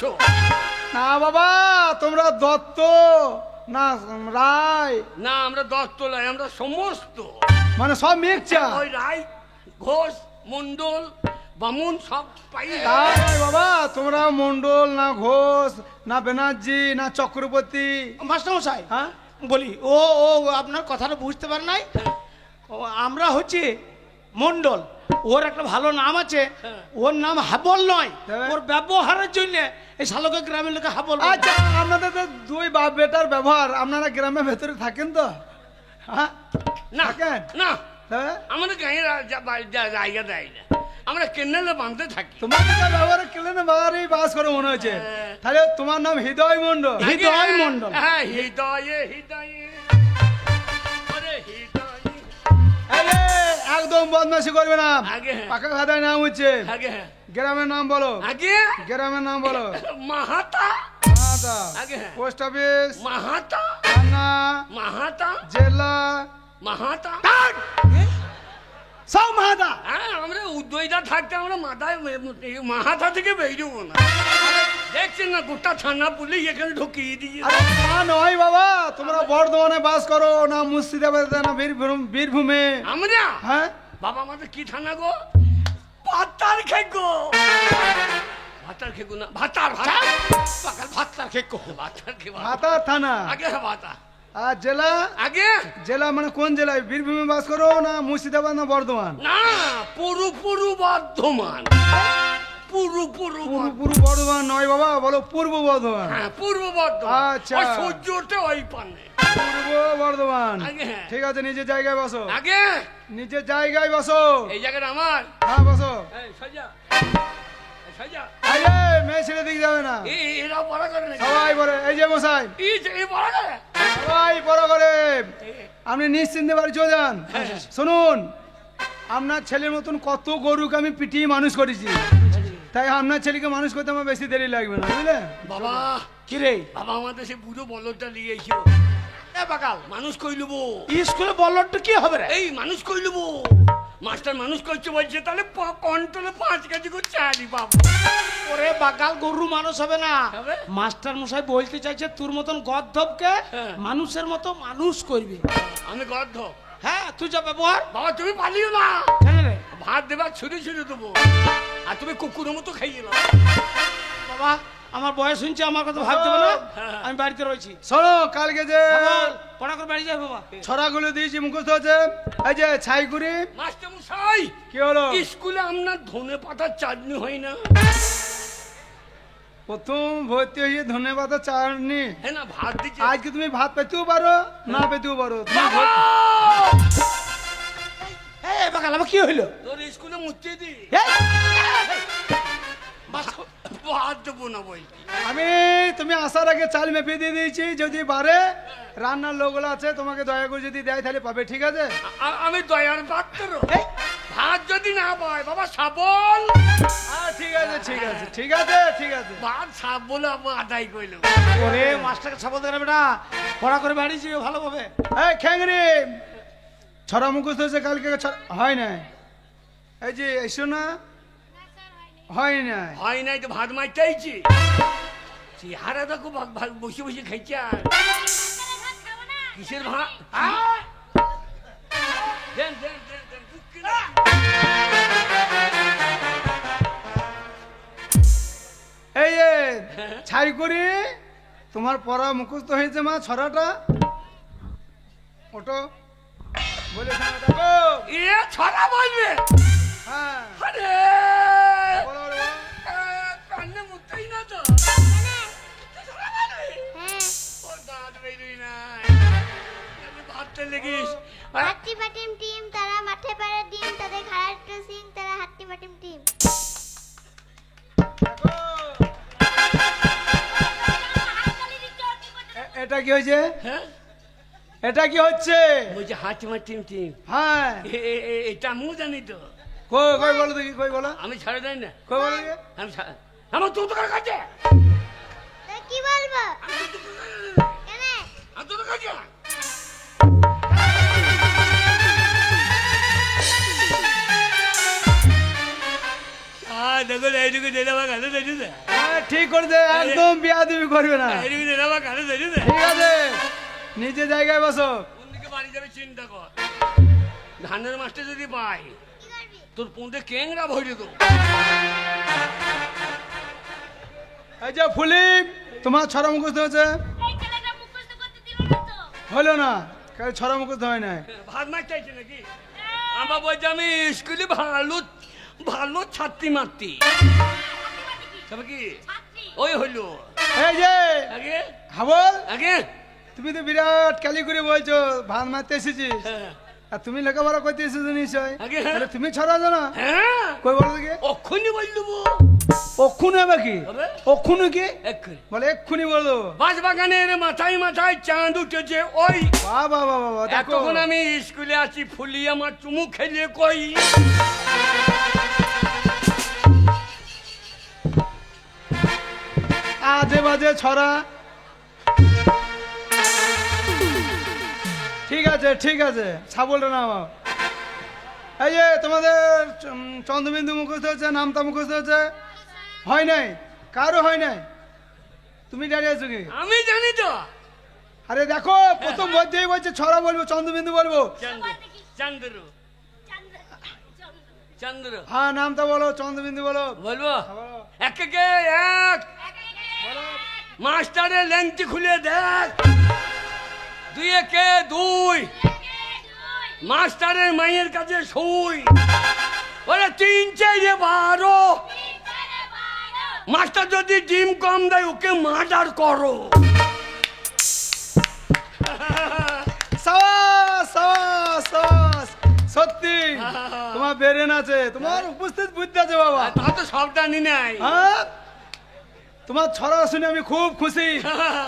না বাবা, তোমরা দত্ত না রায়? না, আমরা দত্তলায়, আমরা সমস্ত। মানে সব মিক্সচার? ওই রায়, ঘোষ, মন্ডল, বামুন সব পাই। তা নয় বাবা, তোমরা মন্ডল না ঘোষ না ব্যানার্জি না চক্রবর্তী? মাস্টারমশাই, হ্যাঁ বলি, ও ও আপনার কথাটা বুঝতে পারে নাই। ও, আমরা হচ্ছে মণ্ডল, ওর একটা ভালো নাম আছে, ওর নাম হাবল নয়। হ্যাঁ। ওর ব্যবহারের জন্য এই শালকে গ্রামের লোকে হাবল বলে। আচ্ছা, আপনাদের তো দুই বাপ বেটার ব্যবহার, আপনারা গ্রামের ভেতরে থাকেন তো? হ্যাঁ না থাকেন? না, হ্যাঁ, আমাদের গাঁয়ে জায়গা দেয় না, আমরা কেনেলে বাঁধতে থাকি। তোমাদের যা ব্যবহারে কেলেন বাড়ি বাস করে মনে হচ্ছে। হ্যাঁ। তাহলে তোমার নাম হৃদয় মণ্ডল? হৃদয় মণ্ডল। হ্যাঁ, হৃদয়ে হৃদয়ে। ওরে হৃদয়ে। এই যে, একদম বদমাশি করবে না। আগে। পাকা খাতায় নাম হচ্ছে। আগে গ্রামের নাম বলো। আগে গ্রামের নাম বলো। মাহাতা। আগে। Post office, Mahata. থানা, মাহাতা। জেলা, মাহাতা। সব মাহাতা। হ্যাঁ, আমরা উদ্যোগটা থাকতে আমরা মাথায় মাহাতা থেকে বেরোবো না। দেখছেন না, গোটা থানা পুলিশ এখানে ঢুকিয়ে দিয়ে। আরে তা নয় বাবা, তোমরা বর্ধমানে বাস করো না মুর্শিদাবাদে না বীরভূমে? আমরা হ্যাঁ, বাবা আমাদের কি থানা গো? ভাতার খেগো। ভাতার খেগো না, ভাতার ভাতার পাকাল ভাতটা খেয়ে কো। ভাতার খেগো। ভাতা থানা। আগে ভাতা। আর জেলা? আগে জেলা মানে কোন জেলায়? বীরভূমে বাস করো না মুর্শিদাবাদ না বর্ধমান? না, পুরো বর্ধমান। পুরো পূর্ব বর্ধমান নয় বাবা, বলো পূর্ব বর্ধমান। হ্যাঁ, পূর্ব বর্ধমান। আচ্ছা। ওই সূর্যটা ওই পানে। পূর্ব বর্ধমান। আগে। ঠিক আছে, নিজের জায়গায় বসো। আগে নিজের জায়গায় বসো। এই জায়গাটা আমার। হ্যাঁ বসো। এই, সোজা। সাজা এই যে মেয়ে ছেলে দিকে যাবে না, এরা বড় করে না সবাই বলে এই যে মশাই এই বড় করে সবাই বড় করে আপনি নিশ্চিন্তে বাড়ি চলে যান। শুনুন, আপনার ছেলের মতন কত গরুকে আমি পিটিয়ে মানুষ করেছি, তাই আপনার ছেলেকে মানুষ করতে আমার বেশি দেরি লাগবে না, বুঝলেন? বাবা কি রে বাবা আমাদের সে বুড়ো বলদটা নিয়ে এসো এ বাকাল মানুষ কইলবো স্কুলে বললটা কি হবে রে? এই মানুষ কইলবো মাস্টার মানুষ করছে বলছে তাহলে কন্ট্রোলে 5 কেজি করে চালি বাবু ওরে বাকাল গরু মানুষ হবে না, হবে? মাস্টার মশাই বলতে চাইছে তোর মতন গদ্ধবকে হ্যাঁ। মানুষের মতো মানুষ করবি। আমি গর্ধ হ্যাঁ তুই যা ব্যবহার বাবা তুমি পালিও না কেন রে ভাত দেবার ছুটে ছুটে দেবো আর তুমি কুকুরের মতো খাইয়ে নাও বাবা? আমার বয়স শুনছে, আমার কথা ভাবতে হবে না, আমি বাড়িতে রয়েছি। শোনো, কালকে যে বল, পড়া করে বাড়ি যাই বাবা। ছড়াগুলো দিয়েছি মুখস্থ হচ্ছে, এই যে ছাইগুড়ি মাস্টার মশাই কি হলো? স্কুলে আপনার ধনে পাতার চাটনি হয় না? প্রথম ভর্তি হয়ে ধন্যবাদ চাটনি, হ্যাঁ না ভাত দিচ্ছে আজকে তুমি ভাত পেতেও পারো না পেতেও পারো। তুমি বাবা! এই বাকাল আমার কি হইলো? তোর স্কুলে মুচ্ছে দি এই, ভাত দেবো না বলছি তুমি আসার আগে চাল মেপে দিয়ে দিয়েছি, যদি বারে রান্নার লোকগুলো আছে তোমাকে দয়া করে যদি দেয় তাহলে পাবে, ঠিক আছে? আমি দয়ার পাত্র ভাত যদি না পায় বাবা সাবল ঠিক আছে ঠিক আছে ঠিক আছে ঠিক আছে। ভাত সাবল আমার আদায় করলো ওরে মাস্টারকে সবল দেবে বেটা, পড়া করে বাড়ি যাবে ভালোভাবে। এই খ্যাংরি, ছড়া মুখস্থ হয়েছে কালকে, হয় না? এই যে এসো না, হয় না? হয় নাই তো ভাত মারতেইছি চেহারা দেখো বসে বসে খাইছে আর কিসের ভাত দেন দেন দেন দেন বুঝছি না। এই যে ছাই করি, তোমার পড়া মুখস্থ হয়েছে মা, ছড়াটা ওটো বলে দেখো। এ ছড়া বলবে হ্যাঁ আরে বলো, বলো, বলো। কান্নে মুখতেই না তো ছড়া বলবে ও দাঁত বেরোই না ভাতটা লেগিস হাট্টি পাটিম টিম, তারা মাঠে পারে ডিম, তাদের খারাপ ড্রেসিং, তারা হাট্টি পাটিম টিম। এটা কি হয়েছে? হ্যাঁ এটা কি হচ্ছে? বলছে হাঁটি মার টিম টিম হ্যাঁ এটা আমিও জানি তো কই কই বলো দেখি, কই বলো, আমি ছাড়ে দেয় না কই বলো দেখি। আমি আমার তো তোর কাছে তা কি বলবো? কেন? আমি তোর কাছে দেখো এইটুকু দিলে আমার কাছে দেখি হ্যাঁ, ঠিক করে দে, একদম বিয়া দিবি করবে না। এইটুকু দিলে আমার কাছে দেখি ঠিক আছে, নিজে জায়গায় বসো। কোন দিকে বাড়ি যাবে চিন্তা কর ধানের মাছটা যদি পাই কি করবি? তোর পুঁতে কেংরা ভরে দেবো এই যে ফুলি, তোমার ছড়া মুখস্থ হয়েছে? এই ছেলেটা মুখস্থ করতে দিল না তো। হলো না, কাল ছড়া মুখস্থ হয় না। ভাত মাছ চাইছে নাকি আমার বলছে আমি স্কুলে ভালো ভালো ছাত্রী মারতি তবে কি ওই হইলো এই যে আগে হাবল, আগে তুমি তো বিরাট কালি করে বলছো ভাত মারতে এসেছিস, হ্যাঁ আর তুমি লেখাপড়া করতে এসেছো নিশ্চয়, আগে হ্যাঁ। তাহলে তুমি ছড়া জানো? হ্যাঁ কই বলো দেখি। অক্ষুনি বল দেবো অক্ষুনি হবে কি? হবে? অক্ষুনি কি এক্ষুনি বলে? এক্ষুনি বলো। বাঁশ বাগানের মাথায় মাথায় চাঁদ উঠেছে ওই বাবা বাবা বাবা, দেখো এতক্ষণ আমি স্কুলে আছি ফুলি আমার চুমু খেলে কই আজে বাজে ছড়া। ঠিক আছে ঠিক আছে, ছাবলটা নামাও। এই যে তোমাদের চন্দ্রবিন্দু মুখস্থ হচ্ছে, নামতা মুখস্থ হচ্ছে? হয় নাই, কারো হয় নাই, তুমি দাঁড়িয়ে আছো কি? আমি জানি তো আরে দেখো, প্রথম মধ্যেই বলছে ছড়া বলবো, চন্দ্রবিন্দু বলবো। চন্দ্র চন্দ্র হ্যাঁ, নামটা বলো, চন্দ্রবিন্দু বলো। বলবো বলো, একে এক বলো। মাস্টারের ল্যাংটি খুলে দেখ দুই একে দুই মাস্টারের মায়ের কাছে শুই ওরে 3 4 12 মাস্টার যদি ডিম কম দেয় ওকে মার্ডার করো সাবাস সাবাস সাবাস সত্যি তোমার বেরেন আছে, তোমার উপস্থিত বুদ্ধি আছে বাবা। তা তো সব জানি নাই। হ্যাঁ, তোমার ছড়া শুনে আমি খুব খুশি,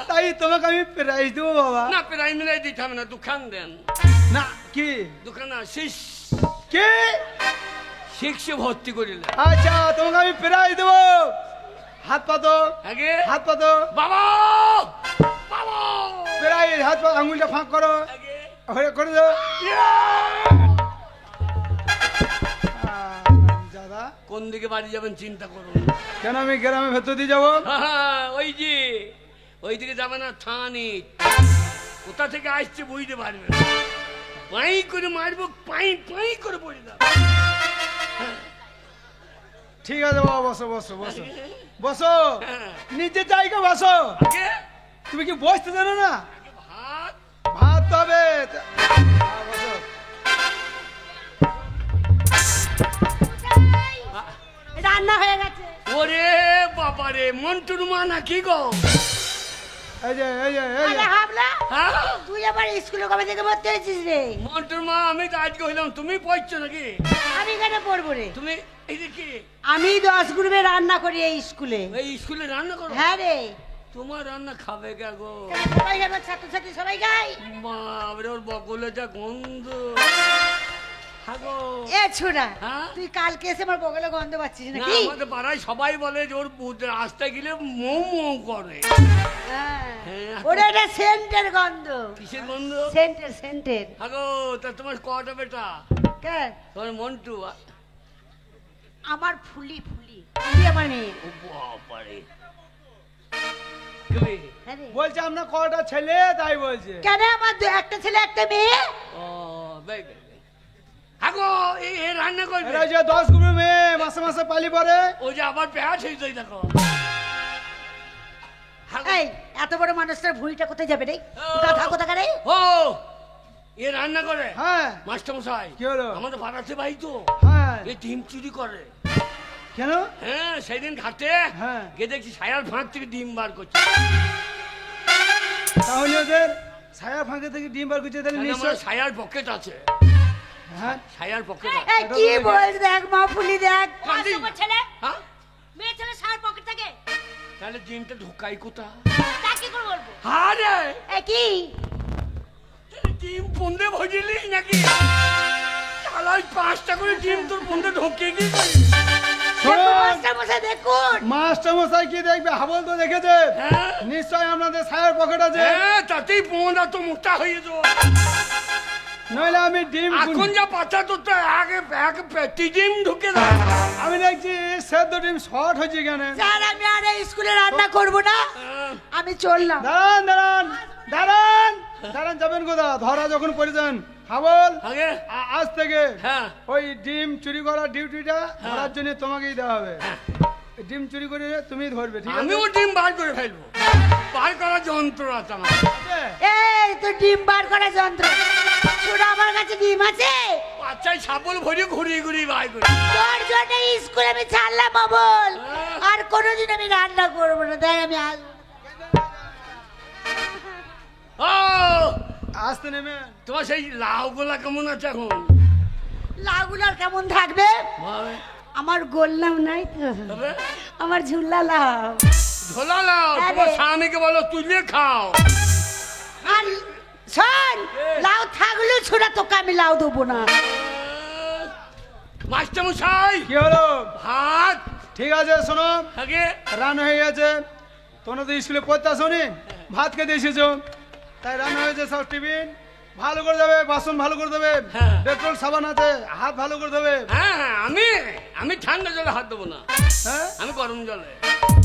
তাই তোমাকে আমি প্রাইজ দেবো বাবা। না প্রাইমারি দিতে হবে না, দোকান দেন। না কি দোকান আছিস কি? শিখছে ভর্তি করিলে। আচ্ছা, তোমাকে আমি প্রাইজ দেবো। হাত পাতো, আগে হাত পাতো বাবা বাবা প্রাইজ। হাত পা, আঙুলটা ফাঁক করো, আগে হয়ে করে দাও। দাদা, কোন দিকে বাড়ি যাবেন চিন্তা করুন। কেন আমি গ্রামে ভেতর দিয়ে যাবো? ওই যে ওই দিকে যাবে না, থানি কোথা থেকে আসছে বুঝতে পারবে না। পাই করে মারবো, পাই পাই করে পড়ে যাবে। ঠিক আছে বাবা, বসো বসো বসো বসো, নিজের জায়গা বসো। আগে তুমি কি বসতে জানো না? ভাত ভাত তো হবে। বসো। রান্না হয়ে গেছে। ওরে বাবা রে, মন্টুর মা নাকি গো? এই যে এই যে এই যে আরে হাবলা, হ্যাঁ তুই আবার স্কুলে কবে থেকে ভর্তি হয়েছিস রে? মন্টুর মা, আমি তো আজকে হইলাম, তুমি পড়ছো নাকি? আমি কেন পড়বো রে? তুমি এই দেখি আমি 10 গ্রুপে রান্না করি এই স্কুলে। এই স্কুলে রান্না করো? হ্যাঁ রে। তোমার রান্না খাবে কে গো? সবাই আমার ছাত্রছাত্রী সবাই খাই। বাবরে, ওর বগলে যা গন্ধ। হ্যাঁ গো। এ ছোড়া, হ্যাঁ? তুই কালকে এসে আমার বগলে গন্ধ পাচ্ছিস না, নাকি? আমাদের পাড়ায় সবাই বলে যে ওর রাস্তায় গেলে মৌ মৌ করে। হ্যাঁ। হ্যাঁ। ওটা একটা সেন্টের গন্ধ। কিসের গন্ধ? সেন্টের সেন্টের। হাগো, তা তোমার কটা বেটা? কে? তোমার মন্টু? আমার ফুলি ফুলি ফুলি আমার মেয়ে। ও বাবারে। কবে? হ্যাঁ রে। বলছে আপনার কটা ছেলে, তাই বলছে। কেন আমার একটা ছেলে একটা মেয়ে? ও বে বে। হাগো, এই রান্না করবে? এরা যে 10 গুরু মেয়ে মাসে মাসে পালি পরে। ও যে আবার পেঁয়াজ হয়ে যায় দেখো। হাগো। এই এত বড় মানুষটার ভুঁড়িটা কোথায় যাবে রে? কথা কোথা করে? ও এ রান্না করে? হ্যাঁ। মাস্টার মশাই, কি হলো? আমাদের পাড়াতে ভাই তো হ্যাঁ। এ ডিম চুরি করে। কেন? হ্যাঁ, সেদিন ঘাটে হ্যাঁ। গিয়ে দেখছি সায়ার ফাঁক থেকে ডিম বার করছে। তাহলে ওদের ছায়া ফাঁকে থেকে ডিম বার করছে, তাহলে তাহলে আমার নিশ্চয়। সায়ার পকেট আছে। হ্যাঁ। সায়ার পকেট আছে। এই কি বলছ? দেখ মা ফুলি দেখ। কাঁদি। ছেলে হ্যাঁ, মেয়ে ছেলে সার পকেট থাকে। তাহলে ডিমটা ঢুকাই কোথা? তা কি করে বলবো? আরে এ কি? ডিম পুন্দে ভজিলি নাকি? শালা 5টা করে ডিম তোর পুন্দে ঢুকিয়ে কি করি? শোনো, মাস্টার মশাই দেখুন। মাস্টার মশাই কি দেখবে? হাবল তো দেখেছে হ্যাঁ নিশ্চয় আপনাদের ছায়ার পকেট আছে। হ্যাঁ, তাতেই পোঁদা তো মোটা হয়ে যাবো। নইলে আমি ডিম এখন যা পাতা তো আগে এক পেটি ডিম ঢুকে দেয়। আমি দেখছি সেদ্ধ ডিম শর্ট হয়েছে কেন? স্যার আমি আর এই স্কুলে রান্না করব না, আমি চললাম। দাঁড়ান দাঁড়ান দাঁড়ান দাঁড়ান, যাবেন কোথা? ধরা যখন পড়ে যান হাবল, আগে আজ থেকে হ্যাঁ ওই ডিম চুরি করার ডিউটিটা ধরার জন্য তোমাকেই দেওয়া হবে। ডিম চুরি করে তুমি ধরবে, ঠিক আছে? আমিও ডিম বার করে ফেলবো। বার করার যন্ত্র আছে আমার। আছে? এই তো ডিম বার করা যন্ত্র। ছোড়া আমার কাছে ডিম আছে। বাচ্চায় ছাগল ভরে ঘুরিয়ে ঘুরিয়ে বার করে। তোর জন্য স্কুলে আমি ছাড়লাম বাবল। আর কোনোদিন আমি রান্না করবো না, তাই আমি আসবো। ও আসতে নেমে তোমার সেই লাউ গোলা কেমন আছে এখন? লাউগুলার কেমন থাকবে? ভাই, আমার গোল্লাম নাই তো, তবে আমার ঝুল্লা লাউ। ঝোলা লাউ আরে। তোমার স্বামীকে বলো তুলে খাও। আর শোন, লাউ থাকলেও ছোড়া তোকে আমি লাউ দেবো না। মাস্টার মশাই, কি হলো? ভাত ঠিক আছে, শোনো, আগে রান্না হয়ে গেছে। তোমরা তো স্কুলে পড়তে আসোনি, ভাত খেতে এসেছো, তাই রান্না হয়েছে সব। টিফিন ভালো করে দেবে, বাসন ভালো করে দেবে, হ্যাঁ। পেট্রোল সাবান আছে, হাত ভালো করে দেবে। হ্যাঁ হ্যাঁ, আমি ঠান্ডা জলে হাত দেবো না, হ্যাঁ, আমি গরম জলে।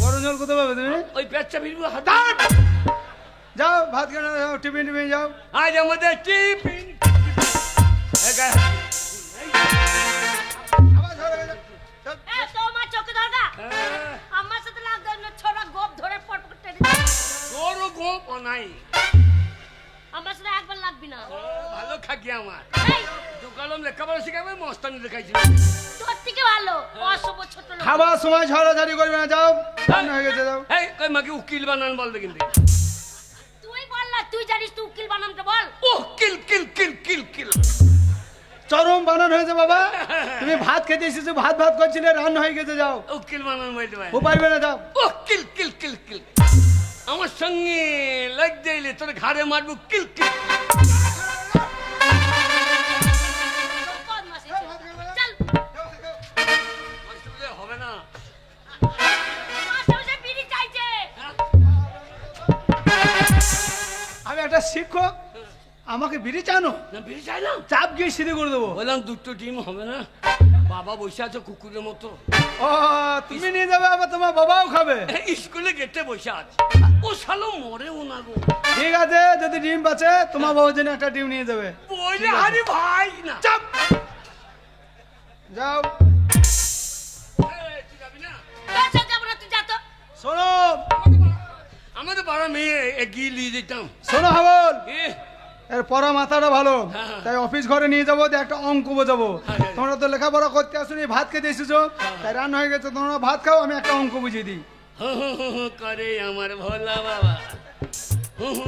গরম জল কোথায় পাবে তুমি? ওই পেঁচা ভিড়বো হাত। যাও ভাত কেনা, যাও টিফিন টিফিন যাও। আজ আমাদের টিফিন। আবার ঝড় হয়ে যাও। চল। তোমার চোখে ধরগা আমার সাথে লাগবে না, ছোড়া গোপ ধরে পটপট টেনে। তোরও গোপ নাই, আমার সাথে একবার লাগবি না। ভালো খাকি আমার। এই, দোকানম লেখাপড়া শিখাবে, মস্তানি দেখাইছি। তোর থেকে ভালো অসভ্য ছোট লোক। খাবার সময় ঝড়াঝাড়ি করবে না, যাও রান্না হয়ে গেছে, যাও। এই কই মাকে উকিল বানান বলবে কিন্তু। তুই বল না, তুই জানিস তুই উকিল বানামটা বল। ও কিল কিল কিল কিল কিল। চরম বানান হয়েছে বাবা। তুমি ভাত খেতে এসেছো, ভাত ভাত করছিলে, রান্না হয়ে গেছে, যাও। উকিল বানান বলতে পারে ও পারবে না, যাও। ও কিল কিল কিল কিল আমার সঙ্গে লাগ দিলে তোর ঘাড়ে মারবো কিল কিল। বদমাশি ছেলে। চল হবে না মাস্টারমশাই বিড়ি চাইছে। আমি একটা শিক্ষক, আমাকে বিড়ি চানো? না বিড়ি চাই না, চাপ গিয়ে সিধে করে দেবো। বললাম দুটো ডিম হবে না? বাবা বসে আছে কুকুরের মতো, ও তুমি নিয়ে যাবে, আবার তোমার বাবাও খাবে। স্কুলে গেটে বসে আছে, ও শালো মরেও না গো। ঠিক আছে, যদি ডিম বাঁচে তোমার বাবার জন্য একটা ডিম নিয়ে যাবে। বলে আরে ভাই না চাপ, যাও। এই, তুই যাবি না? চল যাবো না, তুই যা তো। শোনো, আমাদের পাড়া মেয়ে এগিয়ে নিয়ে যেতাম। শোনো হাবল, এ, এর পড়া মাথাটা ভালো, হ্যাঁ। তাই অফিস ঘরে নিয়ে যাবো, দিয়ে একটা অঙ্ক বোঝাবো। হ্যাঁ। তোমরা তো লেখাপড়া করতে আসোনি, ভাত খেতে এসেছো, তাই রান্না হয়ে গেছে, তোমরা ভাত খাও, আমি একটা অঙ্ক বুঝিয়ে দিই। হু হু হু হু করে আমার ভোলা বাবা, হু হু